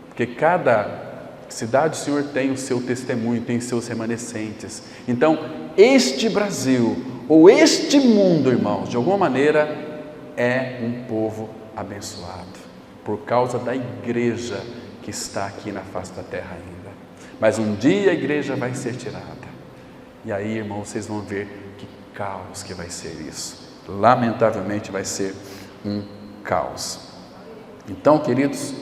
porque cada cidade, o Senhor tem o seu testemunho, tem seus remanescentes. Então, este Brasil, ou este mundo, irmãos, de alguma maneira, é um povo abençoado, por causa da igreja que está aqui na face da terra ainda. Mas um dia a igreja vai ser tirada, e aí, irmãos, vocês vão ver que caos que vai ser isso. Lamentavelmente vai ser um caos. Então, queridos,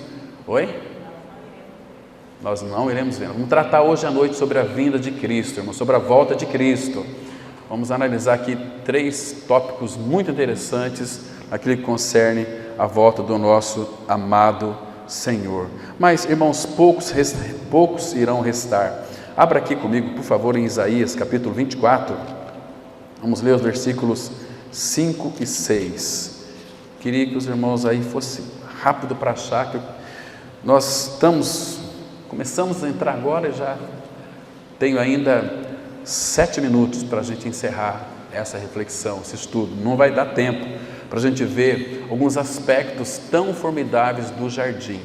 nós não iremos ver. Vamos tratar hoje à noite sobre a vinda de Cristo, irmão, sobre a volta de Cristo. Vamos analisar aqui 3 tópicos muito interessantes, aquilo que concerne a volta do nosso amado Senhor. Mas, irmãos, poucos irão restar. Abra aqui comigo, por favor, em Isaías, capítulo 24. Vamos ler os versículos 5 e 6. Queria que os irmãos aí fossem rápido para achar que nós começamos a entrar agora e já tenho ainda 7 minutos para a gente encerrar essa reflexão, esse estudo. Não vai dar tempo para a gente ver alguns aspectos tão formidáveis do jardim.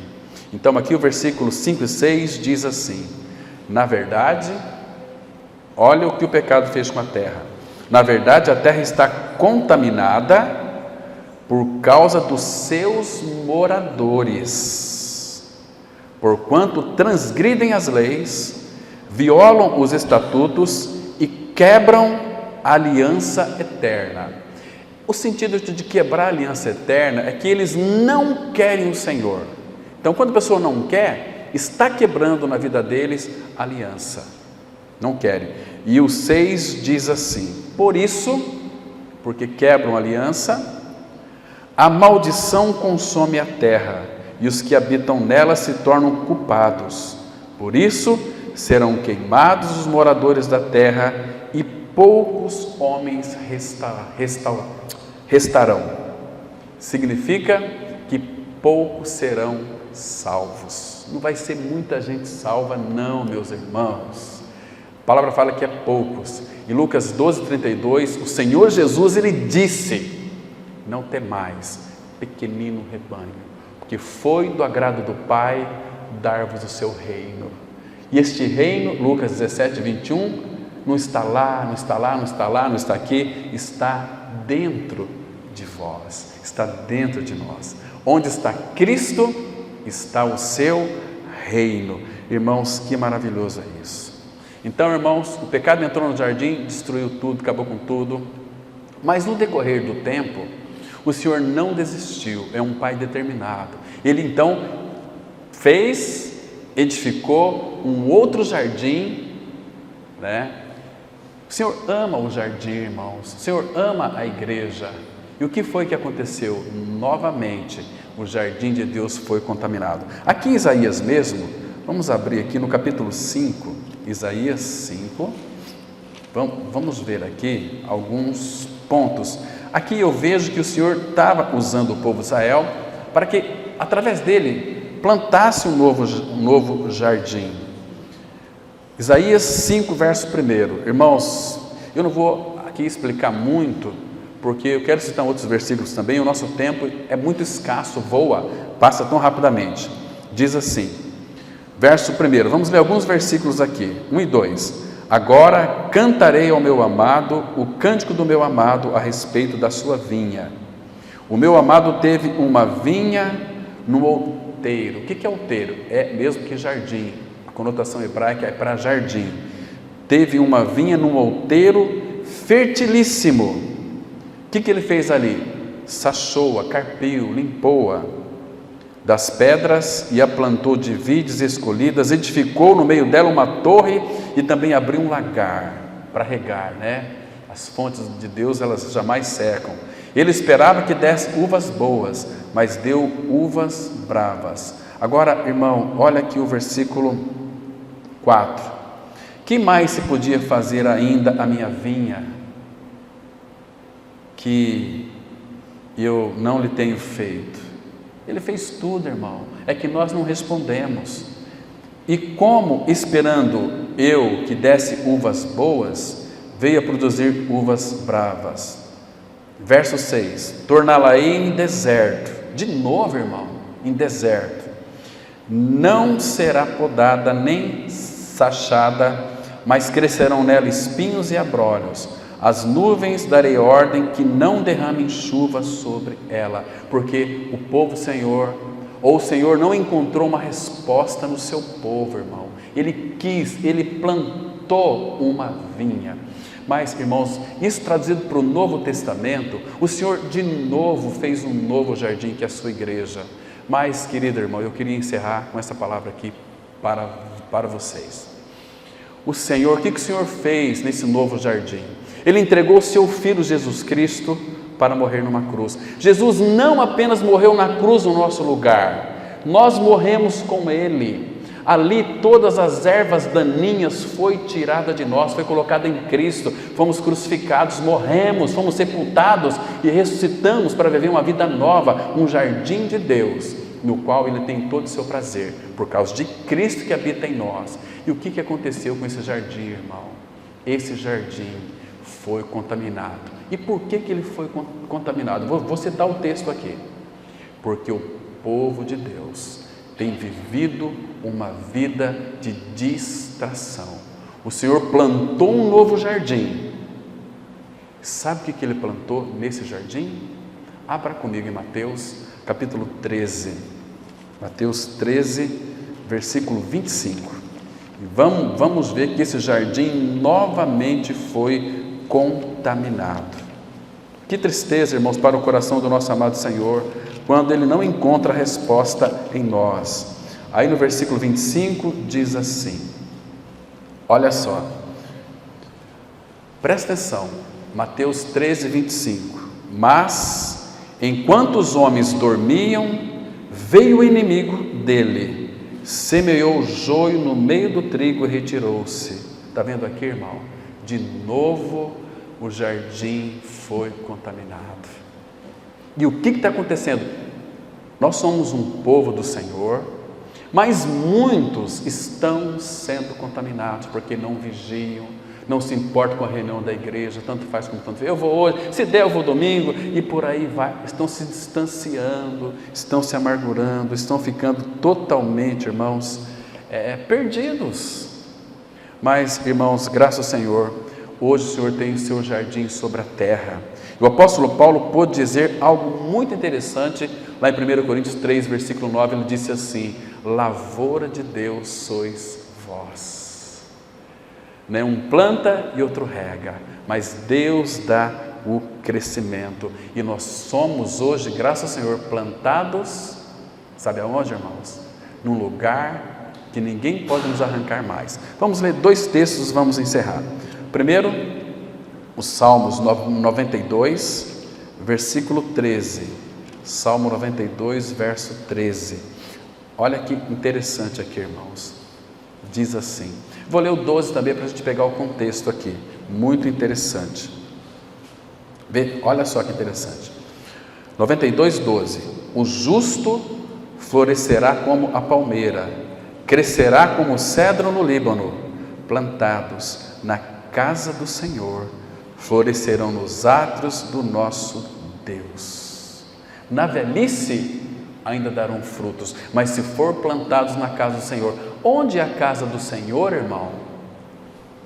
Então aqui o versículo 5 e 6 diz assim: na verdade, olha o que o pecado fez com a terra. Na verdade, a terra está contaminada por causa dos seus moradores, porquanto transgridem as leis, violam os estatutos e quebram a aliança eterna. O sentido de quebrar a aliança eterna é que eles não querem o Senhor. Então, quando a pessoa não quer, está quebrando na vida deles a aliança. Não querem. E o 6 diz assim: por isso, porque quebram a aliança, a maldição consome a terra, e os que habitam nela se tornam culpados. Por isso, serão queimados os moradores da terra, e poucos homens restarão. Significa que poucos serão salvos. Não vai ser muita gente salva, não, meus irmãos. A palavra fala que é poucos. Em Lucas 12:32, o Senhor Jesus, ele disse: não temais, pequenino rebanho, porque foi do agrado do Pai dar-vos o seu reino. E este reino, Lucas 17:21, não está lá, não está lá, não está lá, não está aqui, está dentro de vós, está dentro de nós. Onde está Cristo, está o seu reino. Irmãos, que maravilhoso é isso. Então, irmãos, o pecado entrou no jardim, destruiu tudo, acabou com tudo, mas no decorrer do tempo, o Senhor não desistiu, é um Pai determinado. Ele então edificou um outro jardim, né? O Senhor ama o jardim, irmãos, o Senhor ama a igreja. E o que foi que aconteceu? Novamente, o jardim de Deus foi contaminado. Aqui em Isaías mesmo, vamos abrir aqui no capítulo 5, Isaías 5, vamos ver aqui alguns pontos. Aqui eu vejo que o Senhor estava usando o povo de Israel para que, através dele, plantasse um novo jardim. Isaías 5, verso 1. Irmãos, eu não vou aqui explicar muito, porque eu quero citar outros versículos também. O nosso tempo é muito escasso, passa tão rapidamente. Diz assim, verso 1, vamos ler alguns versículos aqui, 1 e 2. Agora cantarei ao meu amado o cântico do meu amado a respeito da sua vinha. O meu amado teve uma vinha no outeiro. O que é outeiro? É mesmo que jardim. A conotação hebraica é para jardim. Teve uma vinha no outeiro fertilíssimo. O que ele fez ali? Sachou-a, carpiu, limpou-a das pedras e a plantou de vides escolhidas, edificou no meio dela uma torre e também abriu um lagar para regar, né? As fontes de Deus, elas jamais secam. Ele esperava que desse uvas boas, mas deu uvas bravas. Agora, irmão, olha aqui o versículo 4. Que mais se podia fazer ainda a minha vinha, que eu não lhe tenho feito? Ele fez tudo, irmão, é que nós não respondemos. E como, esperando eu que desse uvas boas, veio a produzir uvas bravas. Verso 6, torná-la-ei em deserto. De novo, irmão, em deserto. Não será podada nem sachada, mas crescerão nela espinhos e abrolhos. As nuvens darei ordem que não derramem chuva sobre ela, porque o povo Senhor, ou o Senhor não encontrou uma resposta no seu povo, irmão. Ele plantou uma vinha. Mas, irmãos, isso traduzido para o Novo Testamento, o Senhor de novo fez um novo jardim, que é a sua igreja. Mas, querido irmão, eu queria encerrar com essa palavra aqui para vocês. O Senhor, o que o Senhor fez nesse novo jardim? Ele entregou o seu Filho Jesus Cristo para morrer numa cruz. Jesus não apenas morreu na cruz no nosso lugar, nós morremos com Ele. Ali todas as ervas daninhas foi tirada de nós, foi colocada em Cristo, fomos crucificados, morremos, fomos sepultados e ressuscitamos para viver uma vida nova, um jardim de Deus, no qual Ele tem todo o seu prazer, por causa de Cristo que habita em nós. E o que aconteceu com esse jardim, irmão? Esse jardim foi contaminado. E por que ele foi contaminado? Vou citar o texto aqui. Porque o povo de Deus tem vivido uma vida de distração. O Senhor plantou um novo jardim. Sabe o que Ele plantou nesse jardim? Abra comigo em Mateus capítulo 13. Mateus 13, versículo 25. E vamos ver que esse jardim novamente foi contaminado. Que tristeza, irmãos, para o coração do nosso amado Senhor, quando Ele não encontra a resposta em nós. Aí no versículo 25 diz assim, olha só, presta atenção, Mateus 13, 25. Mas, enquanto os homens dormiam, veio o inimigo dele, semeou o joio no meio do trigo e retirou-se. Está vendo aqui, irmão? De novo o jardim foi contaminado. E o que está acontecendo? Nós somos um povo do Senhor, mas muitos estão sendo contaminados, porque não vigiam, não se importam com a reunião da igreja, tanto faz como tanto faz. Eu vou hoje, se der eu vou domingo, e por aí vai. Estão se distanciando, estão se amargurando, estão ficando totalmente, irmãos, perdidos. Mas, irmãos, graças ao Senhor, hoje o Senhor tem o seu jardim sobre a terra. O apóstolo Paulo pôde dizer algo muito interessante, lá em 1 Coríntios 3, versículo 9, ele disse assim, lavoura de Deus sois vós. Um planta e outro rega, mas Deus dá o crescimento, e nós somos hoje, graças ao Senhor, plantados, sabe aonde, irmãos? Num lugar que ninguém pode nos arrancar mais. Vamos ler 2 textos, vamos encerrar. Primeiro, os Salmos 92, versículo 13. Salmo 92, verso 13. Olha que interessante aqui, irmãos. Diz assim, vou ler o 12 também para a gente pegar o contexto aqui, muito interessante. Vê, olha só que interessante. 92, 12. O justo florescerá como a palmeira, crescerá como o cedro no Líbano, plantados na casa do Senhor, florescerão nos átrios do nosso Deus. Na velhice ainda darão frutos, mas se for plantados na casa do Senhor. Onde é a casa do Senhor, irmão?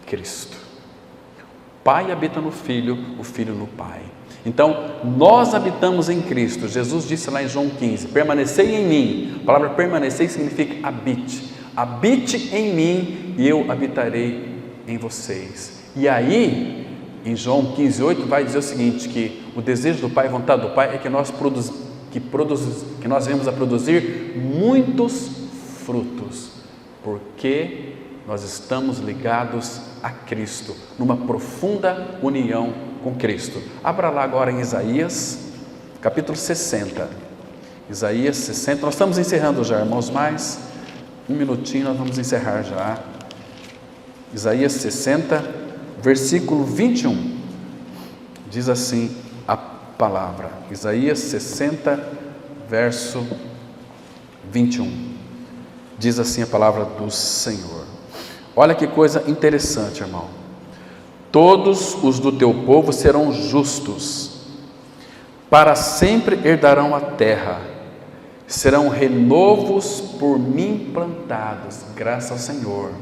Cristo. O Pai habita no Filho, o Filho no Pai. Então, nós habitamos em Cristo. Jesus disse lá em João 15, permanecei em mim. A palavra permanecer significa habite. Habite em mim e eu habitarei em vocês. E aí, em João 15, 8, vai dizer o seguinte, que o desejo do Pai, a vontade do Pai é que nós venhamos a produzir muitos frutos, porque nós estamos ligados a Cristo, numa profunda união com Cristo. Abra lá agora em Isaías, capítulo 60. Isaías 60, nós estamos encerrando já, irmãos, mais um minutinho, nós vamos encerrar já. Isaías 60, versículo 21, diz assim a palavra, Isaías 60, verso 21, diz assim a palavra do Senhor. Olha que coisa interessante, irmão. Todos os do teu povo serão justos, para sempre herdarão a terra, serão renovos por mim plantados, graças ao Senhor,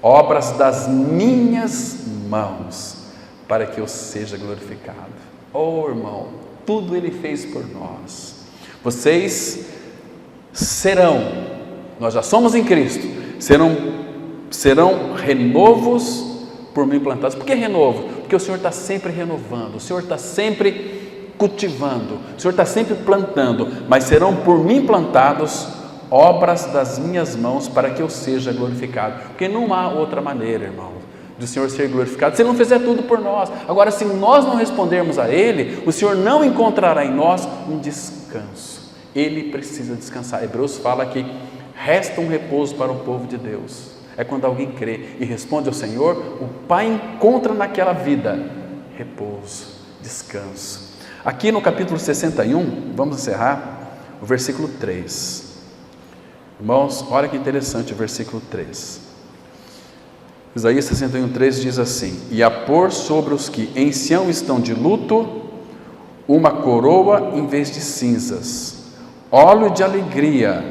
obras das minhas mãos, para que eu seja glorificado. Oh, irmão, tudo Ele fez por nós. Vocês serão, nós já somos em Cristo, serão renovos por mim plantados. Por que renovo? Porque o Senhor está sempre renovando, o Senhor está sempre cultivando, o Senhor está sempre plantando, mas serão por mim plantados, obras das minhas mãos, para que eu seja glorificado, porque não há outra maneira, irmão, do Senhor ser glorificado, se Ele não fizer tudo por nós. Agora, se nós não respondermos a Ele, o Senhor não encontrará em nós um descanso. Ele precisa descansar. Hebreus fala que resta um repouso para o povo de Deus. É quando alguém crê e responde ao Senhor, o Pai encontra naquela vida repouso, descanso. Aqui no capítulo 61, vamos encerrar, o versículo 3. Irmãos, olha que interessante o versículo 3. Isaías 61:3 diz assim: e a pôr sobre os que em Sião estão de luto uma coroa em vez de cinzas, óleo de alegria,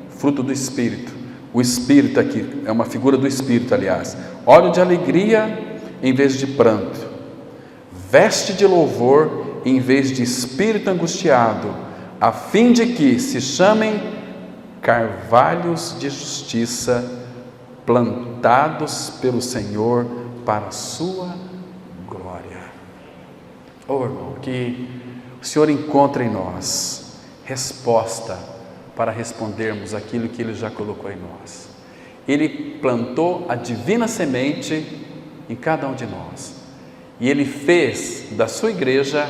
fruto do Espírito. O Espírito aqui é uma figura do Espírito, aliás. Óleo de alegria em vez de pranto, veste de louvor em vez de espírito angustiado, a fim de que se chamem carvalhos de justiça, plantados pelo Senhor para a sua glória. Oh, irmão, que o Senhor encontre em nós resposta para respondermos aquilo que Ele já colocou em nós. Ele plantou a divina semente em cada um de nós, e Ele fez da sua igreja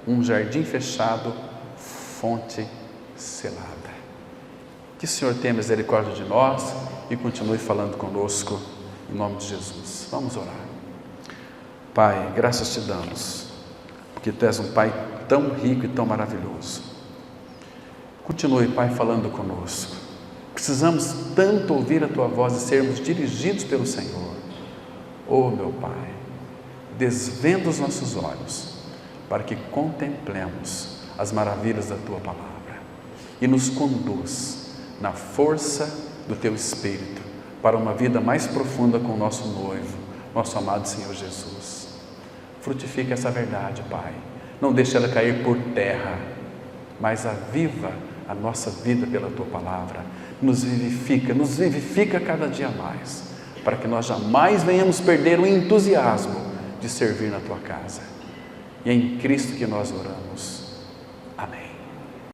um jardim fechado, fonte selada. Que o Senhor tenha misericórdia de nós e continue falando conosco, em nome de Jesus. Vamos orar. Pai, graças te damos, porque Tu és um Pai tão rico e tão maravilhoso. Continue, Pai, falando conosco. Precisamos tanto ouvir a Tua voz e sermos dirigidos pelo Senhor. Oh, meu Pai, desvenda os nossos olhos para que contemplemos as maravilhas da Tua palavra e nos conduz na força do Teu Espírito para uma vida mais profunda com o nosso noivo, nosso amado Senhor Jesus. Frutifica essa verdade, Pai. Não deixe ela cair por terra, mas aviva a nossa vida pela Tua palavra. Nos vivifica cada dia mais, para que nós jamais venhamos perder o entusiasmo de servir na Tua casa. E é em Cristo que nós oramos.